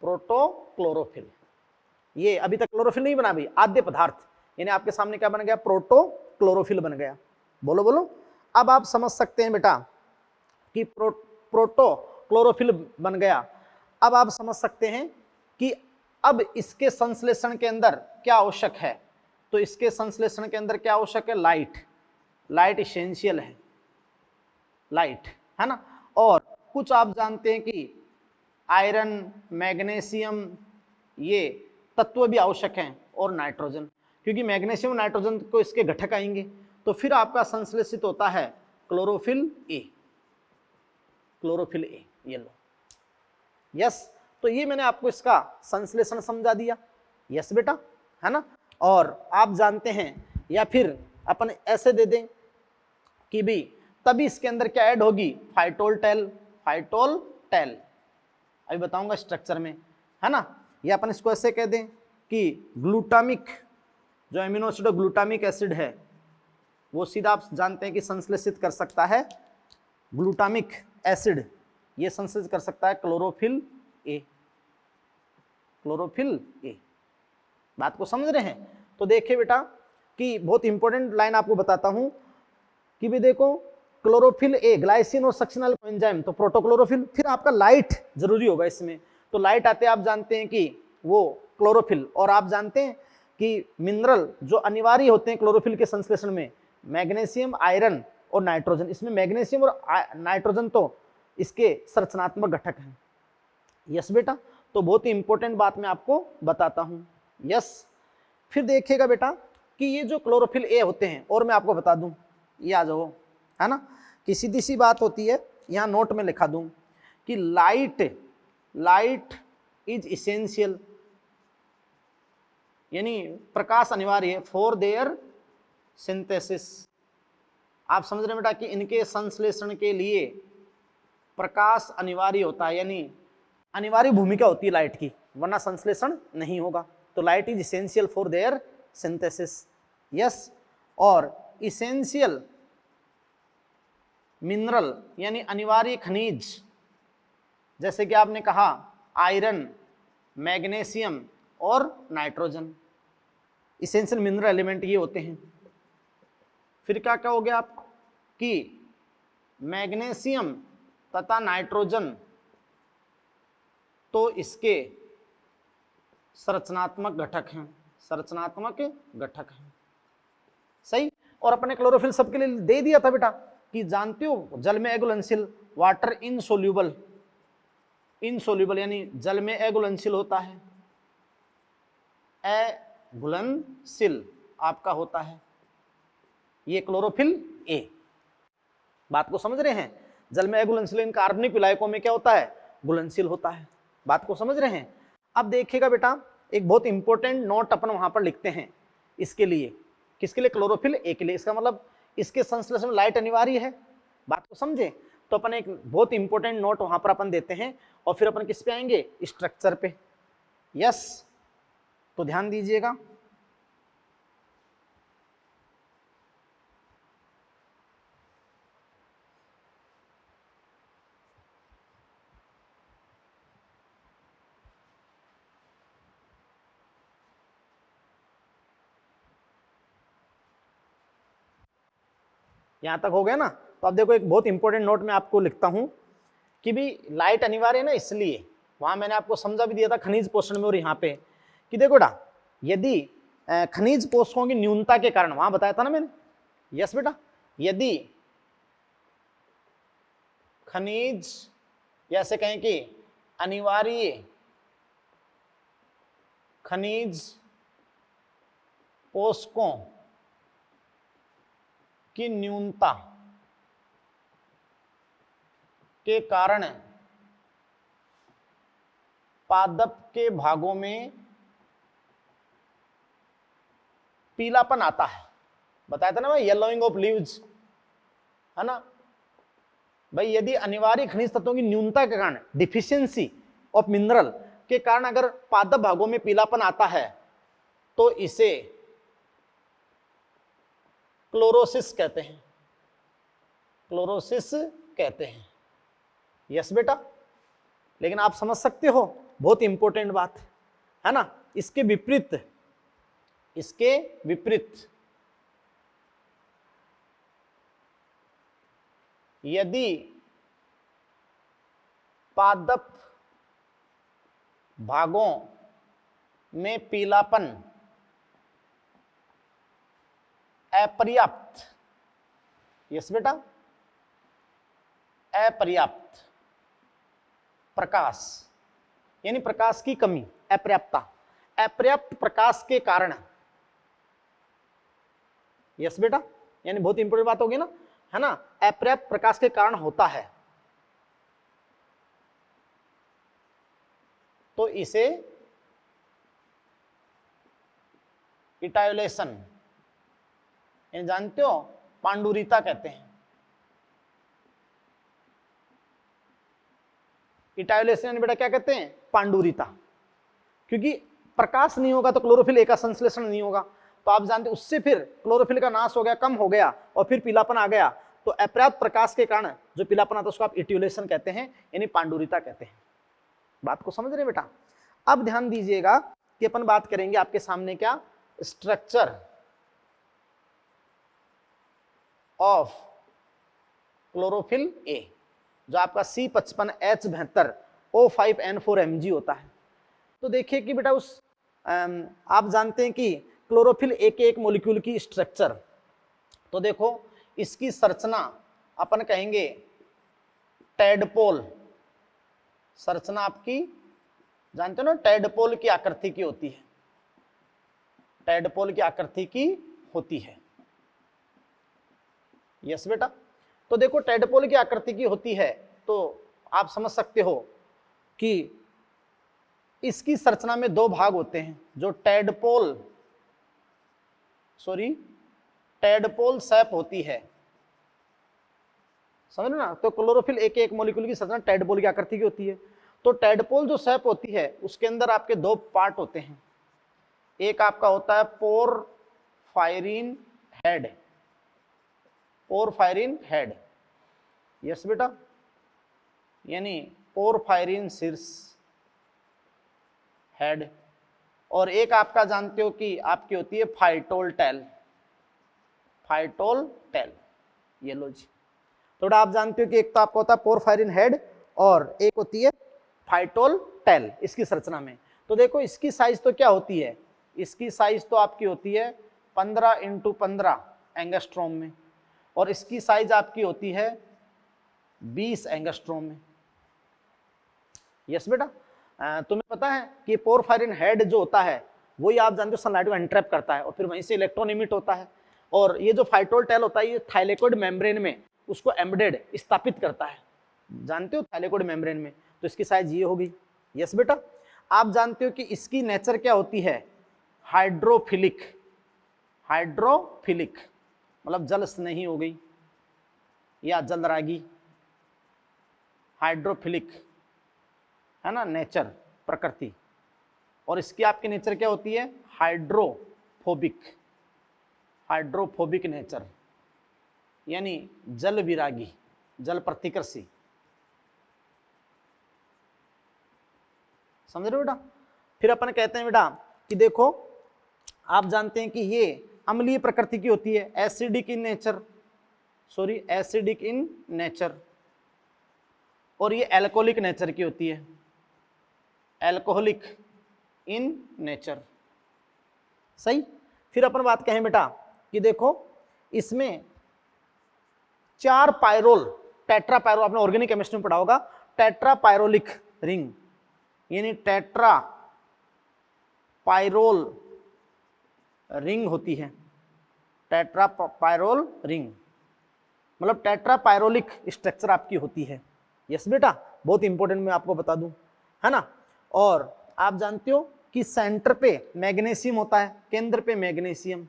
प्रोटोक्लोरोफिल, ये अभी तक क्लोरोफिल नहीं बना भाई, आद्य पदार्थ, यानी आपके सामने क्या बन गया? प्रोटोक्लोरोफिल बन गया। बोलो बोलो। अब आप समझ सकते हैं बेटा कि प्रोटोक्लोरोफिल बन गया। अब आप समझ सकते हैं कि अब इसके संश्लेषण के अंदर क्या आवश्यक है। तो इसके संश्लेषण के अंदर क्या आवश्यक है? लाइट। लाइट इसेंशियल है, लाइट, है ना। और कुछ आप जानते हैं कि आयरन, मैग्नीशियम, ये तत्व भी आवश्यक हैं, और नाइट्रोजन, क्योंकि मैग्नीशियम और नाइट्रोजन को इसके घटक आएंगे। तो फिर आपका संश्लेषित होता है क्लोरोफिल ए। क्लोरोफिल ए, ये लो। यस, तो ये मैंने आपको इसका संश्लेषण समझा दिया। यस बेटा, है ना। और आप जानते हैं, या फिर अपन ऐसे दे दें कि भी तभी इसके अंदर क्या ऐड होगी? Phytol tail. अभी बताऊंगा स्ट्रक्चर में, है ना। या अपन इसको ऐसे कह दें कि ग्लूटामिक, जो एमिनो एसिड ग्लूटामिक एसिड है, वो सीधा आप जानते हैं कि संश्लेषित कर सकता है ग्लूटामिक एसिड, ये संश्लेषित कर सकता है क्लोरोफिल ए। क्लोरोफिल ए, बात को समझ रहे हैं? तो देखिए बेटा कि बहुत इंपॉर्टेंट लाइन आपको बताता हूं कि भी देखो क्लोरोफिल ए, ग्लाइसिन और सक्सिनाइल कोएंजाइम, तो प्रोटोक्लोरोफिल। फिर आपका लाइट जरूरी होगा इसमें। तो लाइट आते आप जानते हैं कि वो क्लोरोफिल, और आप जानते हैं कि मिनरल जो अनिवार्य होते हैं क्लोरोफिल के संश्लेषण में, मैग्नीशियम, आयरन और नाइट्रोजन। इसमें मैग्नीशियम और नाइट्रोजन तो इसके संरचनात्मक घटक हैं। यस बेटा, तो बहुत ही इंपॉर्टेंट बात मैं आपको बताता हूं। यस, फिर देखिएगा बेटा कि ये जो क्लोरोफिल ए होते हैं, और मैं आपको बता दूं, ये आ जाओ, है ना, कि सीधी सी बात होती है, यहां नोट में लिखा दूं कि लाइट इज इसेंशियल, यानी प्रकाश अनिवार्य है फॉर देयर सिंथेसिस। आप समझ रहे हैं बेटा कि इनके संश्लेषण के लिए प्रकाश अनिवार्य होता है, यानी अनिवार्य भूमिका होती है लाइट की, वरना संश्लेषण नहीं होगा। तो light is essential for their synthesis. Yes, और इसेंशियल मिनरल यानी अनिवार्य खनिज, जैसे कि आपने कहा आयरन, मैग्नीशियम और नाइट्रोजन, इसेंशियल मिनरल एलिमेंट ये होते हैं। फिर क्या क्या हो गया आप कि मैग्नीशियम तथा नाइट्रोजन तो इसके संरचनात्मक घटक हैं, संरचनात्मक घटक हैं। सही। और अपने क्लोरोफिल सबके लिए दे दिया था बेटा कि जानते हो जल में अघुलनशील, वाटर इनसोल्यूबल, इनसोल्यूबल यानी जल में अघुलनशील होता है, अघुलनशील आपका होता है ये क्लोरोफिल ए। बात को समझ रहे हैं? जल में अघुलनशील इन कार्बनिक विलायकों में क्या होता है? घुलनशील होता है। बात को समझ रहे हैं? अब देखिएगा बेटा एक बहुत इंपॉर्टेंट नोट अपन वहां पर लिखते हैं इसके लिए, किसके लिए? क्लोरोफिल ए के लिए। इसका मतलब इसके संश्लेषण में लाइट अनिवार्य है। बात को समझे? तो अपन एक बहुत इंपॉर्टेंट नोट वहां पर अपन देते हैं और फिर अपन किस पे आएंगे? स्ट्रक्चर पे। यस, तो ध्यान दीजिएगा। यहां तक हो गया ना? तो अब देखो एक बहुत इंपॉर्टेंट नोट मैं आपको लिखता हूं कि भी लाइट अनिवार्य है ना, इसलिए वहां मैंने आपको समझा भी दिया था खनिज पोषण में और यहाँ पे कि देखो बेटा यदि खनिज पोषकों की न्यूनता के कारण, वहां बताया था ना मैंने। यस बेटा, यदि खनिज या ऐसे कहें कि अनिवार्य खनिज पोषकों की न्यूनता के कारण पादप के भागों में पीलापन आता है। बताया था ना भाई, येलोइंग ऑफ लीव्स, है ना भाई। यदि अनिवार्य खनिज तत्वों की न्यूनता के कारण, डिफिशियंसी ऑफ मिनरल के कारण अगर पादप भागों में पीलापन आता है तो इसे क्लोरोसिस कहते हैं, क्लोरोसिस कहते हैं। यस बेटा, लेकिन आप समझ सकते हो बहुत इंपॉर्टेंट बात है ना। इसके विपरीत, इसके विपरीत यदि पादप भागों में पीलापन अपर्याप्त, यस बेटा, अपर्याप्त प्रकाश यानी प्रकाश की कमी, अपर्याप्तता, अपर्याप्त प्रकाश के कारण, यस बेटा, यानी बहुत इंपॉर्टेंट बात होगी ना, है ना, अपर्याप्त प्रकाश के कारण होता है तो इसे इटायोलेशन यानी जानते हो पांडुरिता कहते हैं। इटायोलेशन यानी बेटा क्या कहते हैं? पांडुरिता। क्योंकि प्रकाश नहीं होगा तो क्लोरोफिल ए का संश्लेषण नहीं होगा, तो आप जानते उससे फिर क्लोरोफिल का नाश हो गया, कम हो गया और फिर पीलापन आ गया, तो अपर्याप्त प्रकाश के कारण जो पीलापन आता है उसको आप इट्यूलेशन कहते हैं यानी पांडुरिता कहते हैं। बात को समझ रहे बेटा? अब ध्यान दीजिएगा कि अपन बात करेंगे आपके सामने क्या? स्ट्रक्चर ऑफ क्लोरोफिल ए, जो आपका C55H72O5N4Mg होता है। तो देखिए कि बेटा उस आप जानते हैं कि क्लोरोफिल ए के एक मॉलिक्यूल की स्ट्रक्चर, तो देखो इसकी संरचना अपन कहेंगे टैडपोल, संरचना आपकी जानते हो ना, टैडपोल की आकृति की होती है, टैडपोल की आकृति की होती है। यस बेटा, तो देखो टैडपोल की आकृति की होती है तो आप समझ सकते हो कि इसकी संरचना में दो भाग होते हैं जो टैडपोल शेप होती है, समझ लो ना। तो क्लोरोफिल एक एक मॉलिक्यूल की संरचना टैडपोल की आकृति की होती है। तो टैडपोल जो शेप होती है उसके अंदर आपके दो पार्ट होते हैं, एक आपका होता है porphyrin head, porphyrin head, yes बेटा, यानी पोरफायरिन शीर्ष हेड, और एक आपका जानते हो कि आपकी होती है फाइटोल टेल, फाइटोल टेल, ये लो जी। तो बेटा आप जानते हो कि एक तो आपका होता है पोरफायरिन हेड और एक होती है फाइटोल टेल इसकी संरचना में। तो देखो इसकी साइज तो क्या होती है, इसकी साइज तो आपकी होती है 15x15 एंगस्ट्रॉम में, और इसकी साइज आपकी होती है 20 एंगस्ट्रॉम में। यस बेटा, तुम्हें पता है कि पोरफायरिन हेड जो होता है वही आप जानते हो सनलाइट को एंट्रैप करता है और फिर वहीं से इलेक्ट्रॉन इमिट होता है, और ये जो फाइटोल टेल होता है ये थाइलेकोइड मेम्ब्रेन में उसको एम्बेडेड स्थापित करता है, जानते हो थाइलेकोइड मेम्ब्रेन में। तो इसकी साइज ये होगी। यस बेटा, आप जानते हो कि इसकी नेचर क्या होती है, हाइड्रोफिलिक, हाइड्रोफिलिक मतलब जल स्नेही हो गई या जलरागी, हाइड्रोफिलिक है ना नेचर, प्रकृति। और इसकी आपकी नेचर क्या होती है, हाइड्रोफोबिक, हाइड्रोफोबिक नेचर यानी जल विरागी, जल प्रतिकर्षी। समझ रहे हो बेटा। फिर अपन कहते हैं बेटा कि देखो आप जानते हैं कि ये अम्लीय प्रकृति की होती है, acidic in nature, sorry acidic in nature, और ये एल्कोहलिक नेचर की होती है, एल्कोहलिक इन नेचर। सही। फिर अपन बात कहें बेटा कि देखो इसमें 4 पायरोल, टेट्रा पायरोल आपने ऑर्गेनिक केमिस्ट्री में पढ़ा होगा, टेट्रा पायरोलिक रिंग यानी टेट्रा पायरोल रिंग होती है, टेट्रा पायरोल रिंग मतलब टेट्रा पायरोलिक स्ट्रक्चर आपकी होती है। यस बेटा, बहुत इंपॉर्टेंट मैं आपको बता दूं, है ना। और आप जानते हो कि सेंटर पे मैग्नीशियम होता है, केंद्र पे मैग्नीशियम,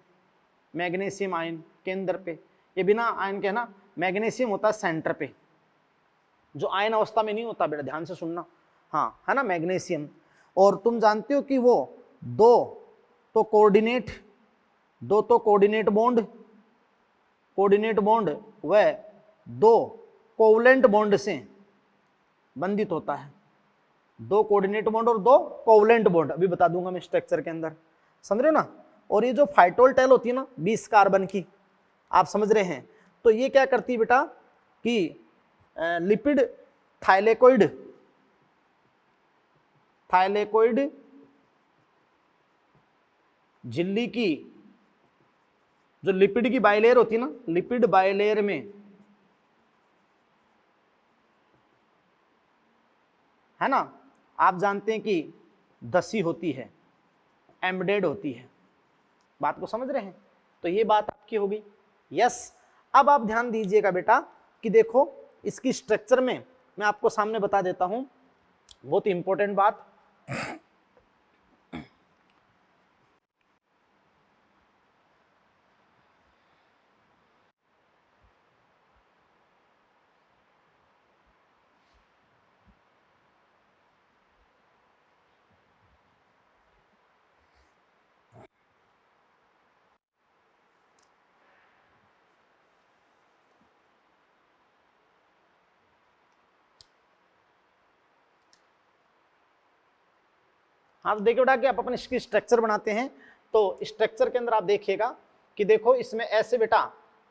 मैग्नीशियम आयन केंद्र पे, ये बिना आयन के है ना, मैग्नीशियम होता है सेंटर पे, जो आयन अवस्था में नहीं होता बेटा, ध्यान से सुनना, हाँ है ना मैग्नीशियम। और तुम जानते हो कि वो दो तो कोऑर्डिनेट बॉन्ड व 2 कोवलेंट बॉन्ड से बंधित होता है, 2 कोऑर्डिनेट बॉन्ड और 2 कोवलेंट बॉन्ड, अभी बता दूंगा मैं स्ट्रक्चर के अंदर, समझ रहे हो ना। और ये जो फाइटोल टेल होती है ना 20 कार्बन की, आप समझ रहे हैं, तो ये क्या करती है बेटा कि लिपिड थाइलेकोइड झिल्ली की जो लिपिड की बाइलेयर होती है ना, लिपिड बाइलेयर में है ना, आप जानते हैं कि दसी होती है, एम्बेडेड होती है, बात को समझ रहे हैं। तो ये बात आपकी होगी। यस, अब आप ध्यान दीजिएगा बेटा कि देखो इसकी स्ट्रक्चर में मैं आपको सामने बता देता हूं बहुत इंपॉर्टेंट बात। हाँ तो देखिए बेटा कि आप अपन इसकी स्ट्रक्चर बनाते हैं, तो स्ट्रक्चर के अंदर आप देखिएगा कि देखो इसमें ऐसे बेटा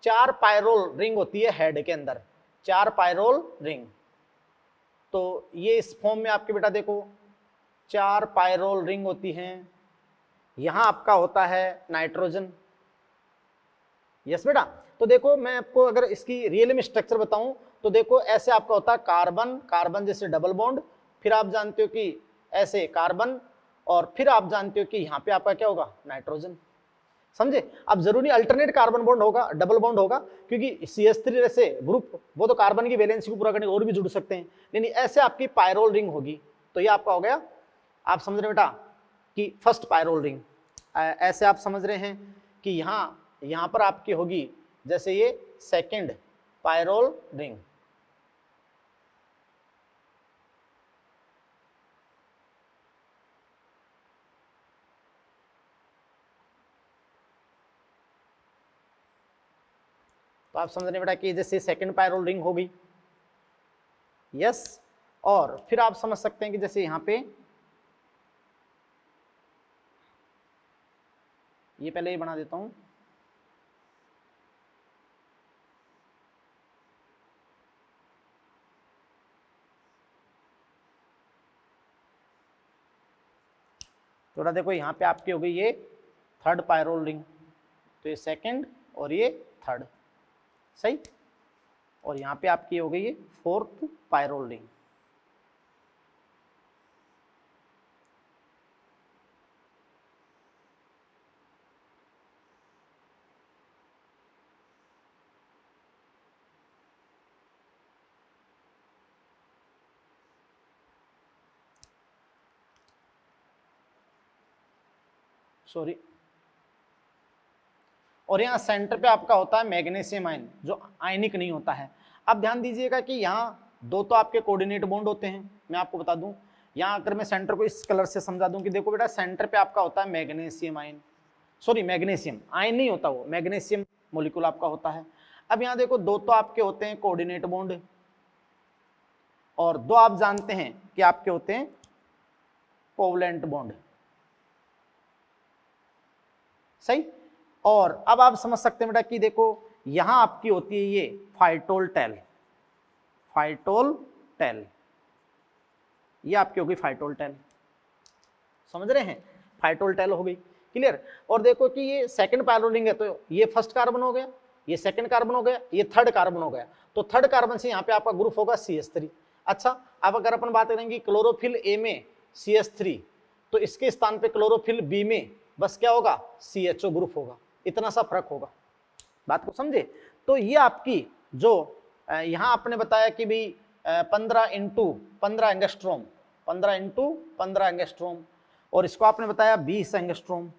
4 पायरोल रिंग होती है हेड के अंदर, 4 पायरोल रिंग। तो ये इस फॉर्म में आपके बेटा देखो 4 पायरोल रिंग होती हैं, यहां आपका होता है नाइट्रोजन। यस बेटा, तो देखो मैं आपको अगर इसकी रियल में स्ट्रक्चर बताऊं तो देखो ऐसे आपका होता है कार्बन, कार्बन जैसे डबल बॉन्ड, फिर आप जानते हो कि ऐसे कार्बन, और फिर आप जानते हो कि यहाँ पे आपका क्या होगा, नाइट्रोजन। समझे। अब जरूरी अल्टरनेट कार्बन बॉन्ड होगा, डबल बॉन्ड होगा, क्योंकि CH3 जैसे ग्रुप वो तो कार्बन की वैलेंसी को पूरा करने और भी जुड़ सकते हैं, लेकिन ऐसे आपकी पायरोल रिंग होगी। तो ये आपका हो गया, आप समझ रहे बेटा कि फर्स्ट पायरोल रिंग। ऐसे आप समझ रहे हैं कि यहाँ पर आपकी होगी जैसे ये सेकेंड पायरोल रिंग। तो आप समझ रहे बेटा कि जैसे सेकंड पायरोल रिंग हो गई। यस, और फिर आप समझ सकते हैं कि जैसे यहां पे ये पहले ही बना देता हूं, थोड़ा देखो यहाँ पे आपकी हो गई ये थर्ड पायरोल रिंग, तो ये सेकंड और ये थर्ड, सही। और यहाँ पे आपकी हो गई ये फोर्थ पायरोल रिंग। सॉरी, और यहाँ सेंटर पे आपका होता है मैग्नीशियम आयन, जो आयनिक नहीं होता है। अब ध्यान दीजिएगा कि यहाँ दो तो आपके कोऑर्डिनेट बॉन्ड होते हैं। मैं आपको बता दूं, यहाँ अगर मैं सेंटर को इस कलर से समझा दूं कि देखो बेटा सेंटर पे आपका होता है magnesium ion, sorry magnesium ion नहीं होता, वो मैग्नीशियम मॉलिक्यूल आपका होता है। अब यहाँ देखो दो तो आपके होते हैं कोऑर्डिनेट बॉन्ड, और दो आप जानते हैं कि आपके होते हैं कोवलेंट बॉन्ड, सही। और अब आप समझ सकते हैं बेटा कि देखो यहां आपकी होती है ये फाइटोल टेल, फाइटोल टेल, ये आपकी होगी फाइटोल टेल, समझ रहे हैं, फाइटोल टेल हो गई, क्लियर। और देखो कि ये सेकंड पायरोल रिंग है, तो ये फर्स्ट कार्बन हो गया, ये सेकंड कार्बन हो गया, ये थर्ड कार्बन हो गया, तो थर्ड कार्बन से यहाँ पे आपका ग्रुप होगा CH3। अच्छा, अब अगर अपन बात करेंगे क्लोरोफिल A में CH3, तो इसके स्थान पे क्लोरोफिल B में बस क्या होगा, CHO ग्रुप होगा, इतना सा फर्क होगा। बात को समझे। तो ये आपकी जो यहाँ आपने बताया कि भाई 15 × 15 एंगस्ट्रोम, 15 × 15 एंगस्ट्रोम, और इसको आपने बताया 20 एंगस्ट्रोम,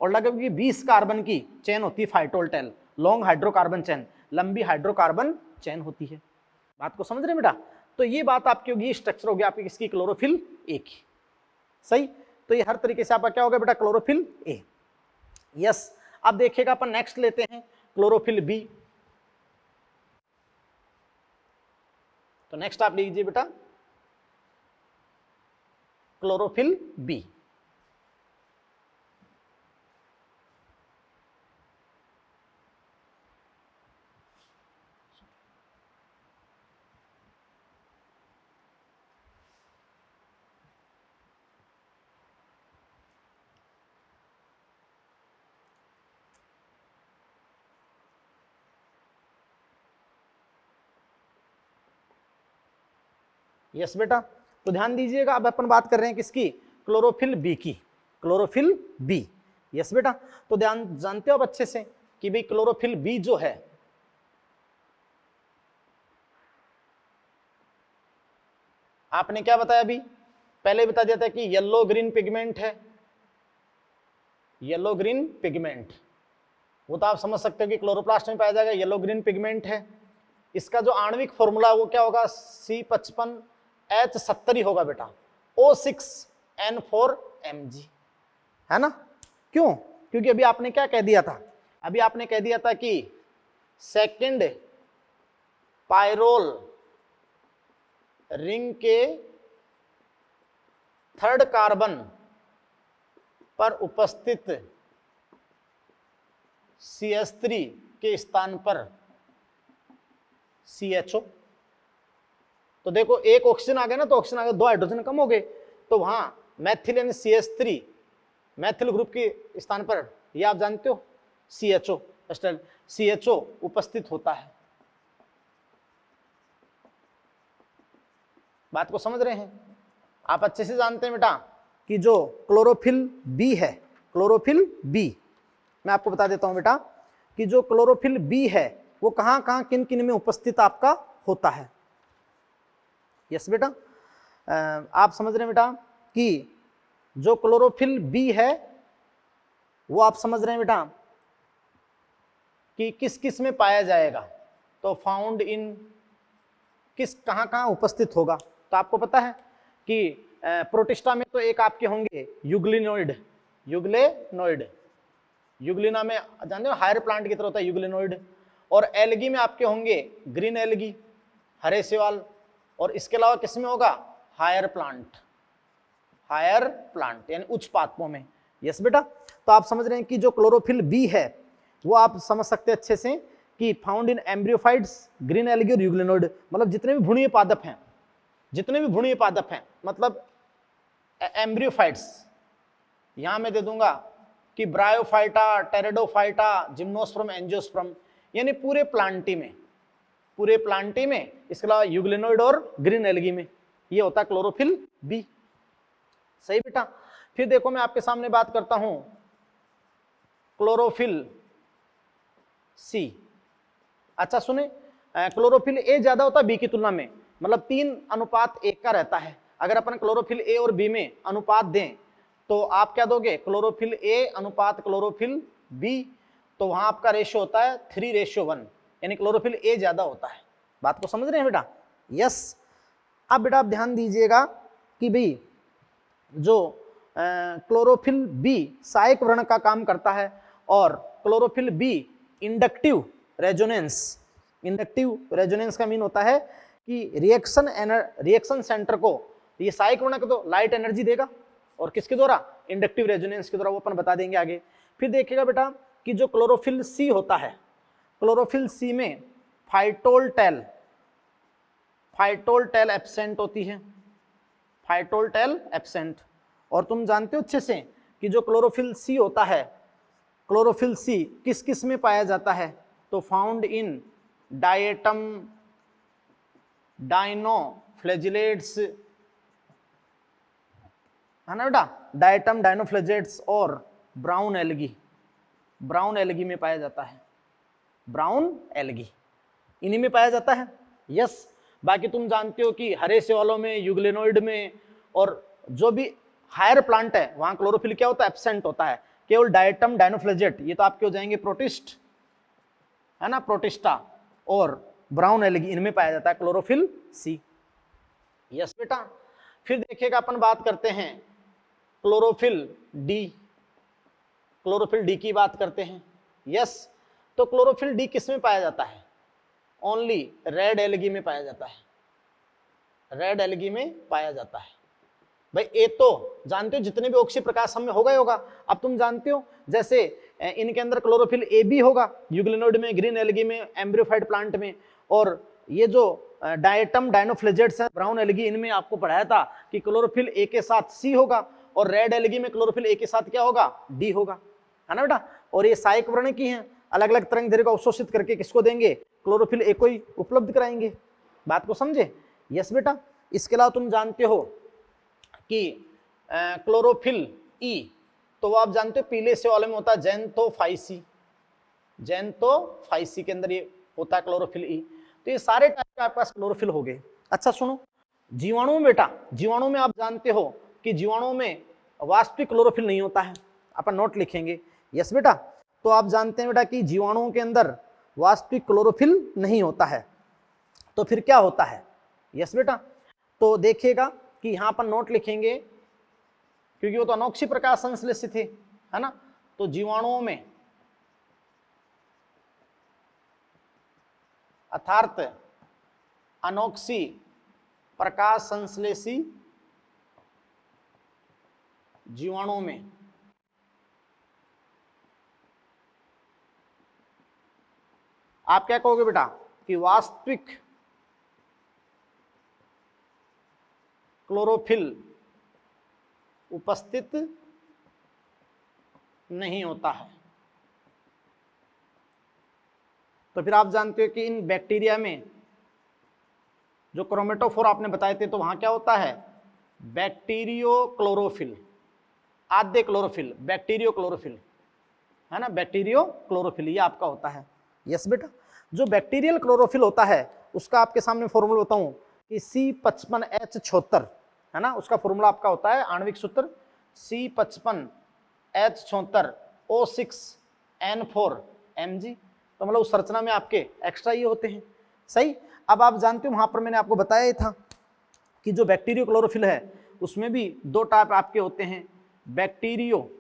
और लगभग 20 कार्बन की चेन होती है phytol tail, long hydrocarbon chain, लंबी हाइड्रोकार्बन चेन होती है। बात को समझ रहे बेटा। तो ये बात आपकी होगी, स्ट्रक्चर हो गया आपकी किसकी, क्लोरोफिल A की, सही। तो ये हर तरीके से आपका क्या होगा बेटा, क्लोरोफिल A। यस, अब देखिएगा अपन नेक्स्ट लेते हैं क्लोरोफिल B। तो नेक्स्ट आप लीजिए बेटा क्लोरोफिल B। यस बेटा, तो ध्यान दीजिएगा, अब अपन बात कर रहे हैं किसकी, क्लोरोफिल B की, क्लोरोफिल B। यस बेटा, तो ध्यान जानते हो अब अच्छे से कि भाई क्लोरोफिल B जो है, आपने क्या बताया अभी, पहले बता दिया था कि येलो ग्रीन पिगमेंट है, येलो ग्रीन पिगमेंट, वो तो आप समझ सकते हो कि क्लोरोप्लास्ट में पाया जाएगा, येलो ग्रीन पिगमेंट है। इसका जो आणविक फॉर्मूला वो क्या होगा, C55H70 होगा बेटा, O6N4Mg, है ना। क्यों, क्योंकि अभी आपने क्या कह दिया था, अभी आपने कह दिया था कि सेकंड पायरोल रिंग के थर्ड कार्बन पर उपस्थित CH3 के स्थान पर CHO। तो देखो एक ऑक्सीजन आ गया ना, तो ऑक्सीजन आ गया, 2 हाइड्रोजन कम हो गए, तो वहां मैथिल यानी CH3 मैथिल ग्रुप के स्थान पर, ये आप जानते हो CHO उपस्थित होता है। बात को समझ रहे हैं आप, अच्छे से जानते हैं बेटा कि जो क्लोरोफिल B है, क्लोरोफिल B, मैं आपको बता देता हूं बेटा कि जो क्लोरोफिल B है वो कहां कहां किन किन में उपस्थित आपका होता है। यस बेटा, आप समझ रहे हैं बेटा कि जो क्लोरोफिल B है वो आप समझ रहे हैं बेटा कि किस किस में पाया जाएगा, तो फाउंड इन, किस कहां कहां उपस्थित होगा। तो आपको पता है कि प्रोटिस्टा में तो एक आपके होंगे यूग्लिनोइड, यूग्लिना में जानते हो हायर प्लांट की तरह होता है यूग्लिनोइड, और एल्गी में आपके होंगे ग्रीन एल्गी, हरे शैवाल, और इसके अलावा किस में होगा, हायर प्लांट यानी उच्च पादपों में। यस बेटा, तो आप समझ रहे हैं कि जो क्लोरोफिल B है वो आप समझ सकते हैं अच्छे से कि found in embryophytes, green algae और यूग्लिनोइड, मतलब जितने भी भ्रूणीय पादप हैं, मतलब एम्ब्रियोफाइट्स यहां मैं दे दूंगा कि ब्रायोफाइटा, टेरिडोफाइटा, जिम्नोस्पर्म, एंजियोस्पर्म, यानी पूरे प्लांटी में, पूरे प्लांटी में। इसके अलावा यूग्लिनोइड और ग्रीन एल्गी में। ये होता है क्लोरोफिल बी। सही बेटा। फिर देखो मैं आपके सामने बात करता हूं क्लोरोफिल सी। अच्छा सुने, क्लोरोफिल ए ज्यादा होता है बी की तुलना में, मतलब 3:1 का रहता है। अगर अपन क्लोरोफिल ए और बी में अनुपात दें तो आप क्या दोगे, क्लोरोफिल ए अनुपात क्लोरोफिल बी, तो वहां आपका रेशियो होता है 3:1, यानी क्लोरोफिल ए ज्यादा होता है। बात को समझ रहे हैं बेटा? यस। अब बेटा आप ध्यान दीजिएगा कि भाई जो क्लोरोफिल बी सहायक वर्ण का काम करता है और chlorophyll B inductive resonance. Inductive resonance का मीन होता है कि रिएक्शन सेंटर को, ये सहायक वर्ण को तो लाइट एनर्जी देगा, और किसके द्वारा, इंडक्टिव रेजोनेंस के द्वारा, वो अपन बता देंगे आगे। फिर देखिएगा बेटा कि जो क्लोरोफिल सी होता है, क्लोरोफिल सी में फाइटोल टेल एब्सेंट होती है, फाइटोल टेल एब्सेंट। और तुम जानते हो अच्छे से कि जो क्लोरोफिल सी होता है, क्लोरोफिल सी किस किस में पाया जाता है, तो फाउंड इन डायटम डाइनोफ्लैजिलेट्स, है ना बेटा, डायटम डाइनोफ्लैजिलेट्स और ब्राउन एल्गी, ब्राउन एल्गी में पाया जाता है, ब्राउन एल्गी इन्हीं में पाया जाता है। यस। बाकी तुम जानते हो कि हरे शैवालों में, यूग्लिनोइड में, और जो भी हायर प्लांट है वहां क्लोरोफिल क्या होता है, एब्सेंट होता है। केवल डायटम डाइनोफ्लैजिलेट, ये तो आपके हो जाएंगे प्रोटिस्ट, है ना, प्रोटिस्टा, और ब्राउन एल्गी, इनमें पाया जाता है क्लोरोफिल सी। यस बेटा। फिर देखिएगा अपन बात करते हैं क्लोरोफिल डी, क्लोरोफिल डी की बात करते हैं। यस। तो क्लोरोफिल डी किस में पाया जाता है, ओनली रेड एल्गी में पाया जाता है, रेड एल्गी में पाया जाता है। भाई ए तो जानते हो जितने भी ऑक्सी प्रकाश हम में होगा ही होगा। अब तुम जानते हो जैसे इनके अंदर क्लोरोफिल ए भी होगा, यूग्लिनोइड में, ग्रीन एल्गी में, एम्ब्रियोफाइट प्लांट में, और ये जो डायटम डाइनोफ्लैजिलेट्स है, ब्राउन एल्गी, इनमें आपको पढ़ाया था कि क्लोरोफिल ए के साथ सी होगा, और रेड एल्गी में क्लोरोफिल ए के साथ क्या होगा, डी होगा, है ना बेटा। और ये सहायक वर्ण की हैं, अलग अलग तरंग दैर्ध्य को अवशोषित करके किसको देंगे, क्लोरोफिल ए को ही उपलब्ध कराएंगे। बात को समझे? यस बेटा। इसके अलावा तुम जानते हो कि क्लोरोफिल ई, तो वो आप जानते हो पीले से वाले में होता है ज़ैंथोफाइसी, ज़ैंथोफाइसी के अंदर ये होता है क्लोरोफिल ई। तो ये सारे टाइप के आपके पास क्लोरोफिल हो गए। अच्छा सुनो, जीवाणु में बेटा, जीवाणु में आप जानते हो कि जीवाणु में वास्तविक क्लोरोफिल नहीं होता है, अपन नोट लिखेंगे। यस बेटा। तो आप जानते हैं बेटा कि जीवाणुओं के अंदर वास्तविक क्लोरोफिल नहीं होता है, तो फिर क्या होता है? यस बेटा। तो देखिएगा कि यहां पर नोट लिखेंगे, क्योंकि वो तो अनोक्षी प्रकाश संश्लेषित थे, है ना। तो जीवाणुओं में अर्थात अनोक्षी प्रकाश संश्लेषी जीवाणुओं में आप क्या कहोगे बेटा कि वास्तविक क्लोरोफिल उपस्थित नहीं होता है। तो फिर आप जानते हो कि इन बैक्टीरिया में जो क्रोमेटोफोर आपने बताए थे, तो वहां क्या होता है, बैक्टीरियो क्लोरोफिल, आद्य क्लोरोफिल, बैक्टीरियो क्लोरोफिल, है ना, बैक्टीरियो क्लोरोफिल ये आपका होता है। यस बेटा। जो बैक्टीरियल क्लोरोफिल होता है उसका आपके सामने फॉर्मूला बताऊं कि C55H76, है ना, उसका फॉर्मूला आपका होता है आणविक सूत्र C55H76 O6N4Mg। तो मतलब उस संरचना में आपके एक्स्ट्रा ये होते हैं। सही। अब आप जानते हो वहां पर मैंने आपको बताया ही था कि जो बैक्टीरियो क्लोरोफिल है उसमें भी दो टाइप आपके होते हैं, बैक्टीरियो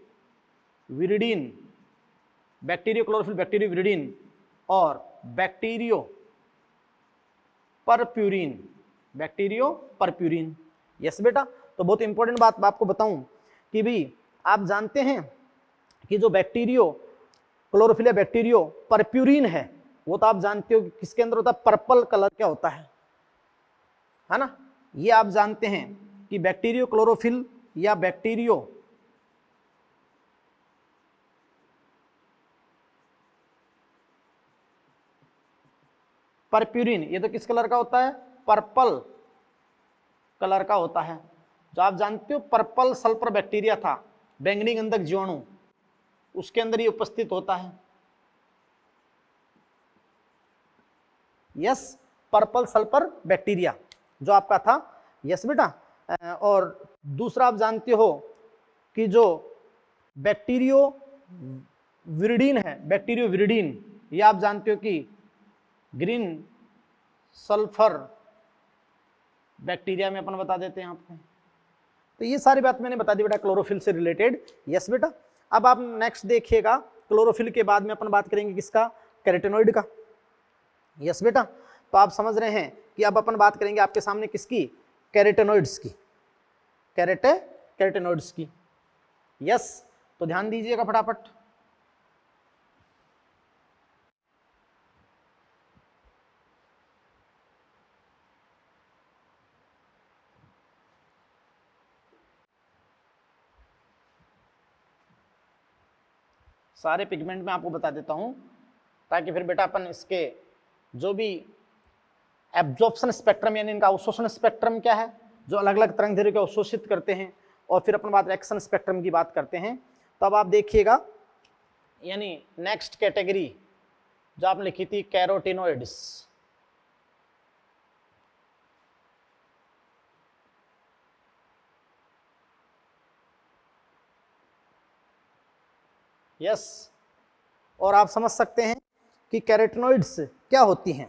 विरिडीन, बैक्टीरियो क्लोरोफिल, बैक्टीरियो विरिडीन, और बैक्टीरियो परप्यूरिन, बैक्टीरियो परप्यूरिन। यस बेटा। तो बहुत इंपॉर्टेंट बात आपको बताऊं कि भी आप जानते हैं कि जो बैक्टीरियो क्लोरोफिल या बैक्टीरियो परप्यूरिन है, वो तो आप जानते हो कि किसके अंदर होता है, पर्पल कलर क्या होता है ना। ये आप जानते हैं कि बैक्टीरियो क्लोरोफिल या बैक्टीरियो परप्यूरिन, ये तो किस कलर का होता है, पर्पल कलर का होता है। जो आप जानते हो पर्पल सल्फर बैक्टीरिया था, बैंगनी गंधक जीवाणु, उसके अंदर ये उपस्थित होता है। यस, पर्पल सल्फर बैक्टीरिया जो आपका था। यस बेटा। और दूसरा आप जानते हो कि जो बैक्टीरियो विरिडीन है, बैक्टीरियो विरिडीन, ये आप जानते हो कि ग्रीन सल्फर बैक्टीरिया में अपन बता देते हैं आपको। तो ये सारी बात मैंने बता दी बेटा क्लोरोफिल से रिलेटेड। यस बेटा। अब आप नेक्स्ट देखिएगा, क्लोरोफिल के बाद में अपन बात करेंगे किसका, कैरोटीनॉइड का। यस बेटा। तो आप समझ रहे हैं कि अब अपन बात करेंगे आपके सामने किसकी, कैरोटीनॉइड्स की, कैरोटीनॉइड्स की। यस, तो ध्यान दीजिएगा फटाफट। सारे पिगमेंट में आपको बता देता हूं, ताकि फिर बेटा अपन इसके जो भी एब्जॉर्प्शन स्पेक्ट्रम यानी इनका अवशोषण स्पेक्ट्रम क्या है, जो अलग अलग तरंग दैर्ध्य को अवशोषित करते हैं, और फिर अपन बात एक्शन स्पेक्ट्रम की बात करते हैं। तो अब आप देखिएगा, यानी नेक्स्ट कैटेगरी जो आपने लिखी थी कैरोटीनॉइड्स। यस, और आप समझ सकते हैं कि कैरोटीनॉइड्स क्या होती हैं।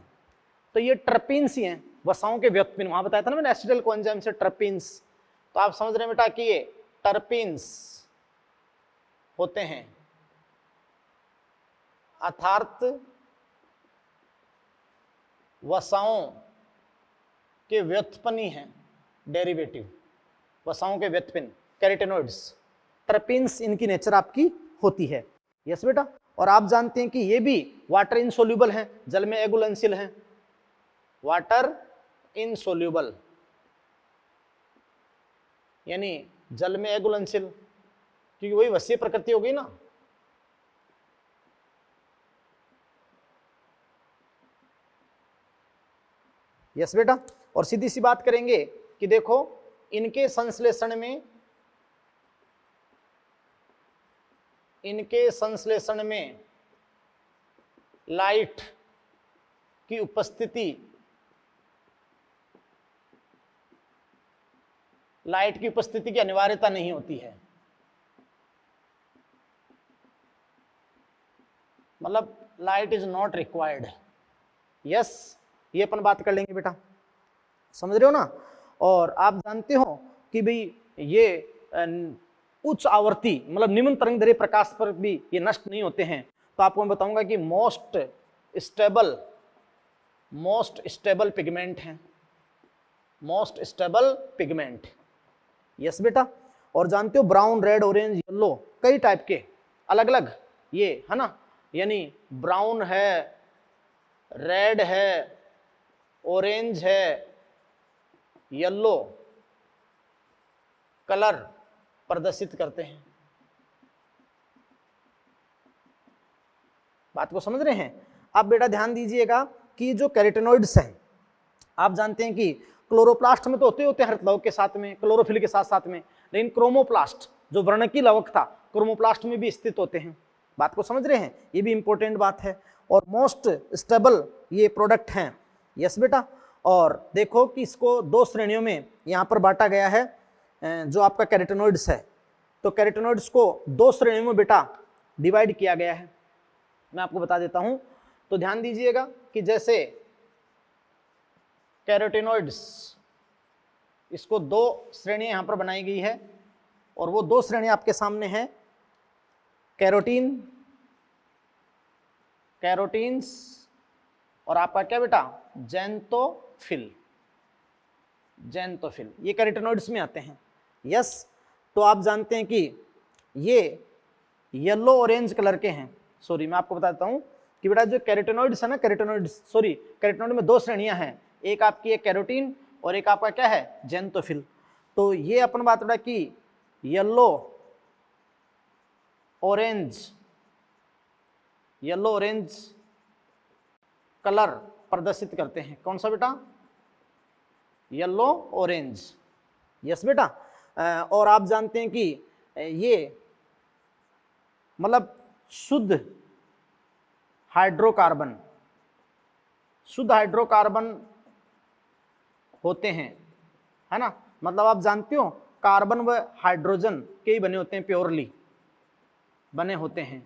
तो ये ट्रपीन्स ही हैं, वसाओं के व्युत्पन्न, वहां बताया था ना मैंने एसिटिल कोएंजाइम से ट्रपीन्स। तो आप समझ रहे हैं बेटा कि ये टर्पीन्स होते हैं, अर्थात वसाओं के व्युत्पन्नी हैं, डेरिवेटिव, वसाओं के व्युत्पन्न कैरोटीनॉइड्स। ट्रपीन्स इनकी नेचर आपकी होती है। यस बेटा। और आप जानते हैं कि ये भी वाटर इनसोल्यूबल हैं, जल में एगुलेंशियल हैं, वाटर इनसोल्यूबल यानी जल में एगुलेंशियल, क्योंकि वही वसीय प्रकृति हो गई ना। यस बेटा। और सीधी सी बात करेंगे कि देखो इनके संश्लेषण में लाइट की उपस्थिति, की अनिवार्यता नहीं होती है। मतलब light is not required. Yes, ये अपन बात कर लेंगे बेटा, समझ रहे हो ना। और आप जानते हो कि भाई ये उच्च आवर्ती मतलब निम्न तरंगदैर्घ्य प्रकाश पर भी ये नष्ट नहीं होते हैं। तो आपको मैं बताऊंगा कि मोस्ट स्टेबल पिगमेंट हैं, मोस्ट स्टेबल पिगमेंट। यस बेटा। और जानते हो ब्राउन, रेड, ऑरेंज, येलो, कई टाइप के अलग अलग ये है ना, यानी ब्राउन है, रेड है, ऑरेंज है, येलो कलर प्रदर्शित करते हैं। बात को समझ रहे हैं। अब बेटा ध्यान दीजिएगा कि जो कैरोटीनॉइड्स हैं, आप जानते हैं कि क्लोरोप्लास्ट में तो होते हैं हरित लवक के साथ में, क्लोरोफिल के साथ साथ में, लेकिन क्रोमोप्लास्ट जो वर्णकी लवक था, क्रोमोप्लास्ट में भी स्थित होते हैं। बात को समझ रहे हैं, ये भी इंपॉर्टेंट बात है। और मोस्ट स्टेबल ये प्रोडक्ट हैं। यस बेटा। और देखो कि इसको दो श्रेणियों में यहाँ पर बांटा गया है, जो आपका कैरोटीनॉइड्स है। तो कैरोटीनॉइड्स को दो श्रेणियों में बेटा डिवाइड किया गया है, मैं आपको बता देता हूं। तो ध्यान दीजिएगा कि जैसे कैरोटीनॉइड्स, इसको दो श्रेणियां यहां पर बनाई गई है, और वो दो श्रेणियां आपके सामने हैं, कैरोटीन्स और आपका क्या बेटा, ज़ैंथोफिल। ये कैरोटीनॉइड्स में आते हैं। यस। तो आप जानते हैं कि ये येलो ऑरेंज कलर के हैं। सॉरी, मैं आपको बताता हूं कि बेटा जो कैरोटीनॉइड्स है ना, कैरोटीनॉइड में दो श्रेणियां हैं, एक आपकी है कैरोटीन और एक आपका क्या है, ज़ैंथोफिल। तो ये अपन बात रहा कि येलो ऑरेंज कलर प्रदर्शित करते हैं। कौन सा बेटा? Yellow orange. यस बेटा। और आप जानते हैं कि ये मतलब शुद्ध हाइड्रोकार्बन होते हैं, है ना। मतलब आप जानते हो कार्बन व हाइड्रोजन के ही बने होते हैं, प्योरली बने होते हैं।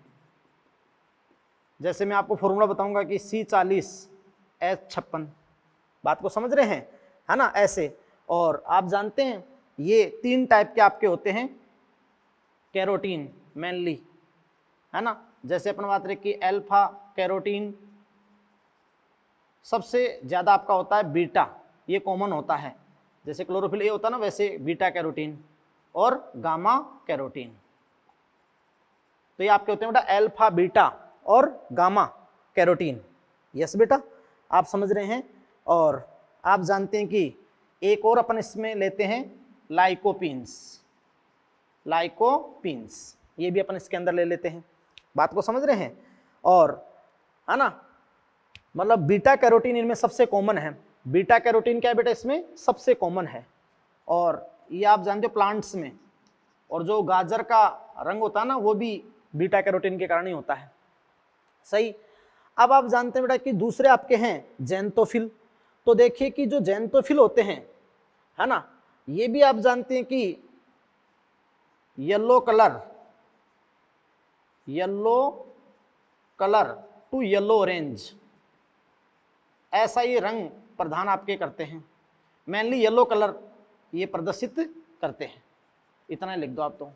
जैसे मैं आपको फॉर्मूला बताऊंगा कि C40H56, बात को समझ रहे हैं, है ना, ऐसे। और आप जानते हैं ये 3 टाइप के आपके होते हैं कैरोटीन मेनली, है ना। जैसे अपन बात रहे कि अल्फा कैरोटीन सबसे ज्यादा आपका होता है, बीटा ये कॉमन होता है, जैसे क्लोरोफिल ए होता है ना, वैसे बीटा कैरोटीन और गामा कैरोटीन। तो ये आपके होते हैं बेटा अल्फा, बीटा और गामा कैरोटीन। यस बेटा, आप समझ रहे हैं। और आप जानते हैं कि एक और अपन इसमें लेते हैं लाइकोपीन्स, ये भी अपन इसके अंदर ले लेते हैं। बात को समझ रहे हैं। और है ना, मतलब बीटा कैरोटीन इनमें सबसे कॉमन है। बीटा कैरोटीन क्या है बेटा? इसमें सबसे कॉमन है। और ये आप जानते हो प्लांट्स में, और जो गाजर का रंग होता है ना, वो भी बीटा कैरोटीन के कारण ही होता है। सही। अब आप जानते हैं बेटा कि दूसरे आपके हैं जेंतोफिल। तो देखिए कि जो जेंतोफिल होते हैं, है ना, ये भी आप जानते हैं कि yellow colour to yellow orange, ऐसा ये रंग प्रदान आपके करते हैं। मेनली येलो कलर ये प्रदर्शित करते हैं। इतना लिख दो आप तो।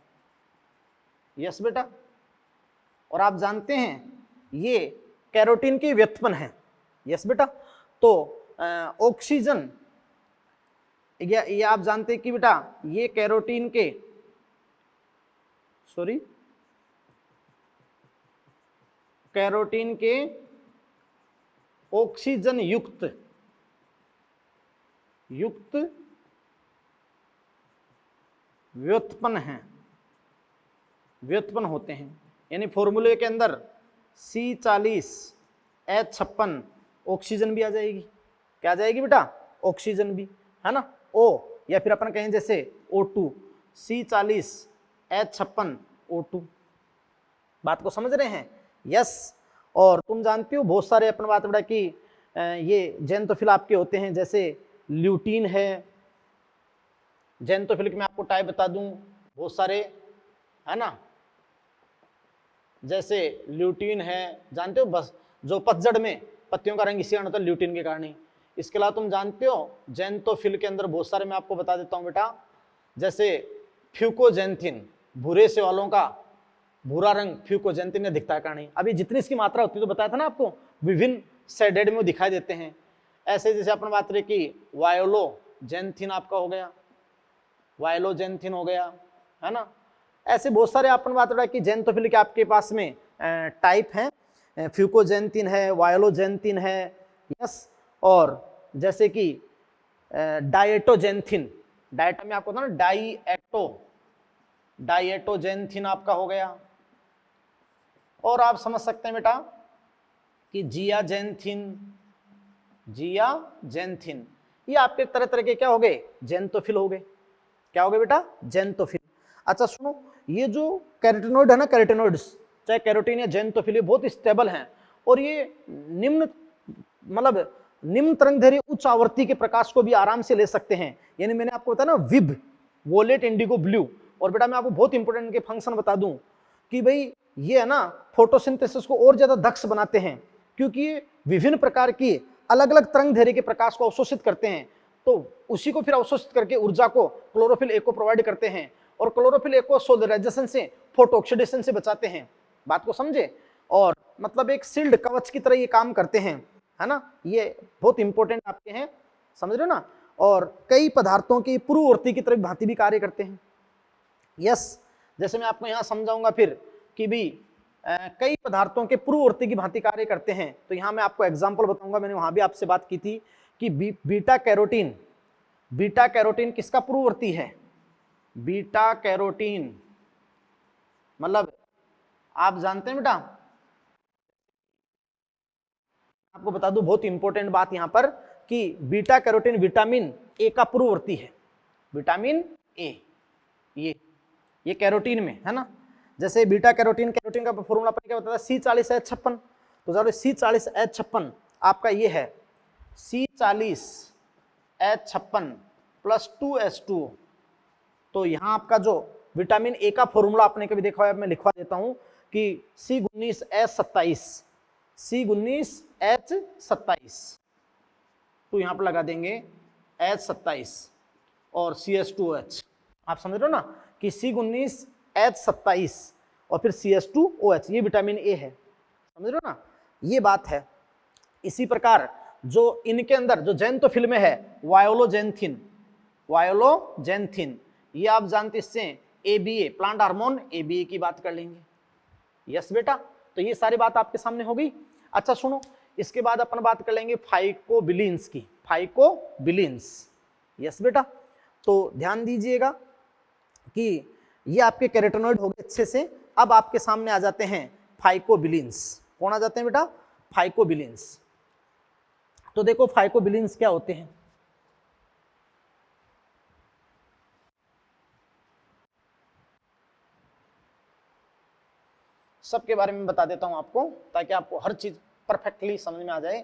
यस बेटा। और आप जानते हैं ये कैरोटीन की व्युत्पन्न है। यस बेटा। तो ऑक्सीजन, ये आप जानते हैं कि बेटा ये कैरोटीन के ऑक्सीजन युक्त व्युत्पन्न होते हैं। यानी फॉर्मूले के अंदर C40H56 ऑक्सीजन भी आ जाएगी। क्या आ जाएगी बेटा? ऑक्सीजन भी, है ना। O, या फिर अपन कहें जैसे O2, C40H56 O2। बात को समझ रहे हैं? यस। और तुम जानती हो बहुत सारे अपन बात बेटा कि ये जेंतोफिल आपके होते हैं, जैसे ल्यूटीन है। जेंतोफिल के मैं आपको टाइप बता दूं, बहुत सारे, है ना। जैसे ल्यूटीन है, जानते हो, बस जो पतझड़ में पत्तियों का रंग इसी कारण होता है, ल्यूटीन के कारण ही। इसके अलावा तुम जानते हो जेंतोफिल के अंदर बहुत सारे, मैं आपको बता देता हूं बेटा, जैसे फ्यूकोजेंथिन, भूरे से वालों का भूरा रंग फ्यूकोजेंथिन ने दिखता है कारण। अभी जितनी इसकी मात्रा होती है, तो बताया था ना आपको, विभिन्न शेडेड में वो दिखाई देते हैं। ऐसे जैसे अपन बात रहे कि वायोलोजेंथिन आपका हो गया, वायोलोजेंथिन हो गया, है ना। ऐसे बहुत सारे अपन बात रहा कि जेंतोफिल के आपके पास में टाइप हैं, फ्यूकोजेंथिन है, वायोलोजेंथिन है। यस। और जैसे कि डायटोजेंथिन, डायटा में आपको था ना, डायटोजेंथिन आपका हो गया। और आप समझ सकते हैं बेटा कि जियाजेंथिन, ये आपके तरह तरह के क्या हो गए? जेंतोफिल हो गए। क्या हो गए बेटा? जेंतोफिल। अच्छा सुनो, ये जो कैरोटिनॉइड है ना, कैरोटिनॉइड्स चाहे कैरोटीन या जेंतोफिल, ये बहुत स्टेबल हैं, और ये निम्न तरंगदैर्घ्य उच्च आवृत्ति के प्रकाश को भी आराम से ले सकते हैं। यानी मैंने आपको बताया ना, विब, वोलेट, इंडिगो, ब्लू। और बेटा मैं आपको बहुत इंपॉर्टेंट इनके फंक्शन बता दूं कि भाई ये है ना, फोटोसिंथेसिस को और ज्यादा दक्ष बनाते हैं, क्योंकि ये विभिन्न प्रकार की अलग अलग तरंगदैर्घ्य के प्रकाश को अवशोषित करते हैं। तो उसी को फिर अवशोषित करके ऊर्जा को क्लोरोफिल ए को प्रोवाइड करते हैं, और क्लोरोफिल ए को सोलराइजेशन से, फोटो ऑक्सीडेशन से बचाते हैं। बात को समझे? और मतलब एक शील्ड, कवच की तरह ये काम करते हैं, है ना। ये बहुत इंपॉर्टेंट आपके हैं, समझ रहे हो ना। और कई पदार्थों की पूर्ववर्ती की तरह भांति भी कार्य करते हैं। यस। जैसे मैं आपको यहाँ समझाऊंगा फिर कि भी कई पदार्थों के पूर्ववर्ती की भांति कार्य करते हैं। तो यहाँ मैं आपको एग्जांपल बताऊंगा, मैंने वहां भी आपसे बात की थी कि बीटा कैरोटीन किसका पूर्ववर्ती है? बीटा कैरोटीन मतलब आप जानते हैं बेटा, आपको बता दूं बहुत इंपॉर्टेंट बात यहाँ पर कि बीटा कैरोटीन विटामिन ए का पूर्ववर्ती है। विटामिन ए ये कैरोटीन में है ना। जैसे बीटा कैरोटीन का फॉर्मूला अपन क्या बताता है, C40H56। तो जरा C40H56 आपका ये है C40H56 + 2H2O। तो यहाँ आपका जो विटामिन ए का फॉर्मूला आपने कभी देखा है, मैं लिखवा देता हूँ कि C19H27 तो यहाँ पर लगा देंगे H27 और CH2OH। आप समझ रहे हो ना कि C19H27 और फिर CH2OH, ये विटामिन ए है, समझ रहे हो ना, ये बात है। इसी प्रकार जो इनके अंदर जो ज़ैंथोफिल में है वायोलोजेंथिन, ये आप जानते, इससे ABA प्लांट हार्मोन ABA की बात कर लेंगे। यस बेटा, तो ये सारी बात आपके सामने हो गई। अच्छा सुनो, इसके बाद अपन बात कर लेंगे फाइकोबिलिन्स की। फाइकोबिलिन्स, यस बेटा, तो ध्यान दीजिएगा कि ये आपके कैरोटेनॉइड हो गए अच्छे से। अब आपके सामने आ जाते हैं फाइकोबिलिन्स। कौन आ जाते हैं बेटा? फाइकोबिलिन्स। तो देखो फाइकोबिलिन्स क्या होते हैं। सबके बारे में बता देता हूं आपको, ताकि आपको हर चीज परफेक्टली समझ में आ जाए।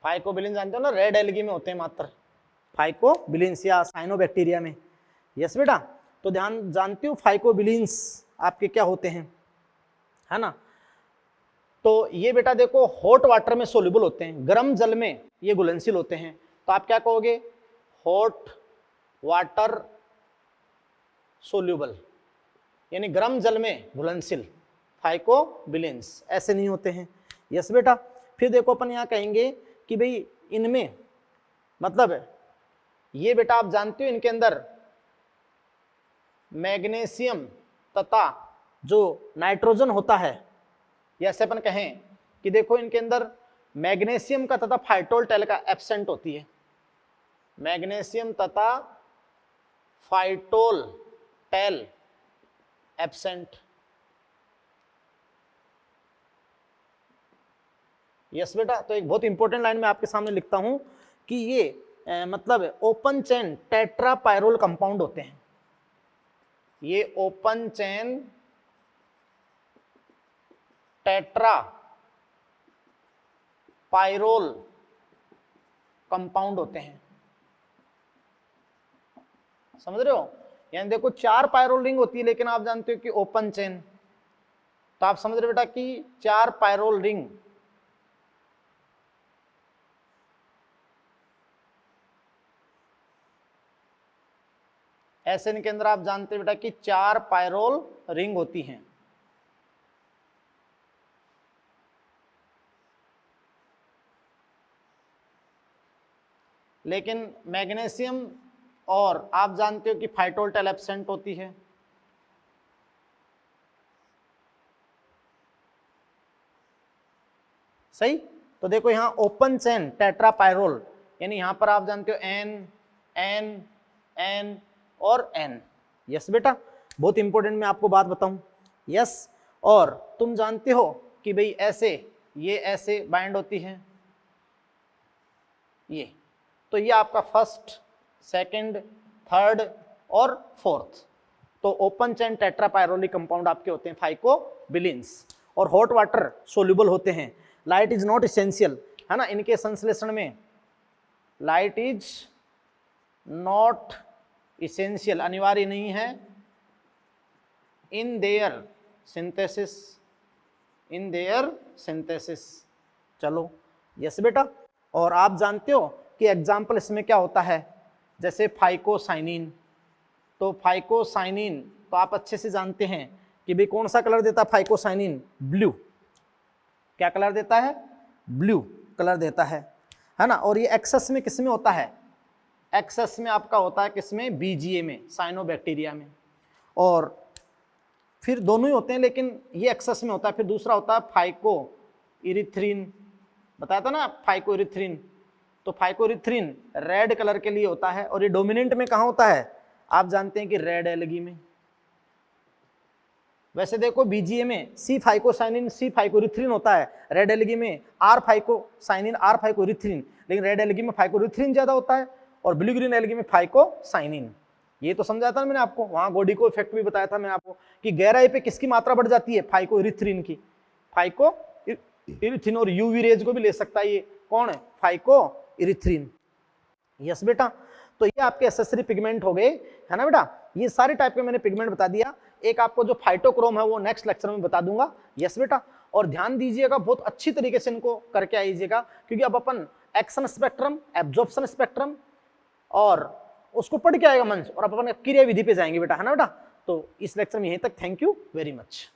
फाइकोबिलिन जानते हो ना, रेड एल्गी में होते हैं मात्र फाइकोबिलिन्स या साइनोबैक्टीरिया में। यस बेटा, तो ध्यान जानते हो फाइकोबिलिन्स आपके क्या होते हैं, है ना। तो ये बेटा देखो हॉट वाटर में सोल्यूबल होते हैं, गर्म जल में ये घुलनशील होते हैं। तो आप क्या कहोगे? हॉट वाटर सोल्यूबल, यानी गर्म जल में घुलनशील फाइकोबिलिन्स, ऐसे नहीं होते हैं। यस बेटा, फिर देखो अपन यहाँ कहेंगे कि भाई इनमें मतलब ये बेटा आप जानते हो इनके अंदर मैग्नीशियम तथा जो नाइट्रोजन होता है, जैसे अपन कहें कि देखो इनके अंदर मैग्नीशियम का तथा फाइटोल का एब्सेंट होती है। मैग्नीशियम तथा फाइटोल एब्सेंट। यस बेटा, तो एक बहुत इंपॉर्टेंट लाइन में आपके सामने लिखता हूं कि ये मतलब ओपन चेन टेट्रापायरोल कंपाउंड होते हैं। ये ओपन चेन टेट्रापायरोल कंपाउंड होते हैं, समझ रहे हो। यानी देखो 4 पायरोल रिंग होती है, लेकिन आप जानते हो कि ओपन चेन, तो आप समझ रहे बेटा कि 4 पायरोल रिंग ऐसे इनके अंदर आप जानते हैं बेटा कि 4 पायरोल रिंग होती हैं। लेकिन मैग्नीशियम और आप जानते हो कि फाइटोल एब्सेंट होती है। सही, तो देखो यहां ओपन चेन टेट्रापायरोल, यानी यहां पर आप जानते हो एन एन एन और एन। यस बेटा, बहुत इंपॉर्टेंट मैं आपको बात बताऊं। यस, और तुम जानते हो कि भाई ऐसे ये ऐसे बाइंड होती है ये, तो ये आपका फर्स्ट, सेकंड, थर्ड और फोर्थ। तो ओपन चेन टेट्रापायरोलिक कंपाउंड आपके होते हैं फाइकोबिलिन्स, और हॉट वाटर सोल्यूबल होते हैं। लाइट इज नॉट इसेंशियल, है ना, इनके संश्लेषण में लाइट इज नॉट इसेंशियल, अनिवार्य नहीं है। इन देयर सिंथेसिस, चलो यस बेटा। और आप जानते हो कि एग्जाम्पल इसमें क्या होता है, जैसे फाइकोसाइनिन। तो फाइकोसाइनिन तो आप अच्छे से जानते हैं कि भाई कौन सा कलर देता है फाइकोसाइनिन? ब्लू। क्या कलर देता है? ब्लू कलर देता है ना। और ये एक्सेस में किस में होता है? एक्सेस में आपका होता है किसमें? BGA में, साइनोबैक्टीरिया में। और फिर दोनों ही होते हैं, लेकिन ये एक्सेस में होता है। फिर दूसरा होता है फाइको इरिथ्रिन, बताया था ना फाइको इरिथ्रिन, तो फाइकोरिथ्रिन रेड कलर के लिए होता है, और ये डोमिनेंट में कहाँ होता है, आप जानते हैं कि रेड एलगी में। वैसे देखो बीजीए में सी फाइकोसाइनिन सी फाइकोरिथ्रिन होता है, रेड एलगी में आर फाइकोसाइनिन आर फाइकोरिथ्रिन, लेकिन रेड एलगी में फाइकोरिथ्रिन ज्यादा होता है और ब्लू ग्रीन एलगी में फाइकोसाइनिन। ये तो समझाया था मैंने आपको, वहां गोडिको इफेक्ट भी बताया था मैं आपको कि गहराई पे किसकी मात्रा बढ़ जाती है, फाइकोरिथ्रिन की। फाइकोरिथ्रिन और यूवी रेज को भी ले सकता है, ये कौन है, फाइकोरिथ्रिन। यस बेटा, तो ये आपके एसेसरी पिगमेंट हो गए, है ना बेटा। ये सारे टाइप के मैंने पिगमेंट बता दिया। एक आपको जो फाइटोक्रोम है वो नेक्स्ट लेक्चर में बता दूंगा। यस बेटा, और ध्यान दीजिएगा, बहुत अच्छी तरीके से इनको करके आइएगा, क्योंकि अब अपन एक्शन स्पेक्ट्रम, एब्जॉर्प्शन स्पेक्ट्रम और उसको पढ़ के आएगा मंच, और अब अपन क्रिया विधि पे जाएंगे बेटा, है ना बेटा। तो इस लेक्चर में यहीं तक, थैंक यू वेरी मच।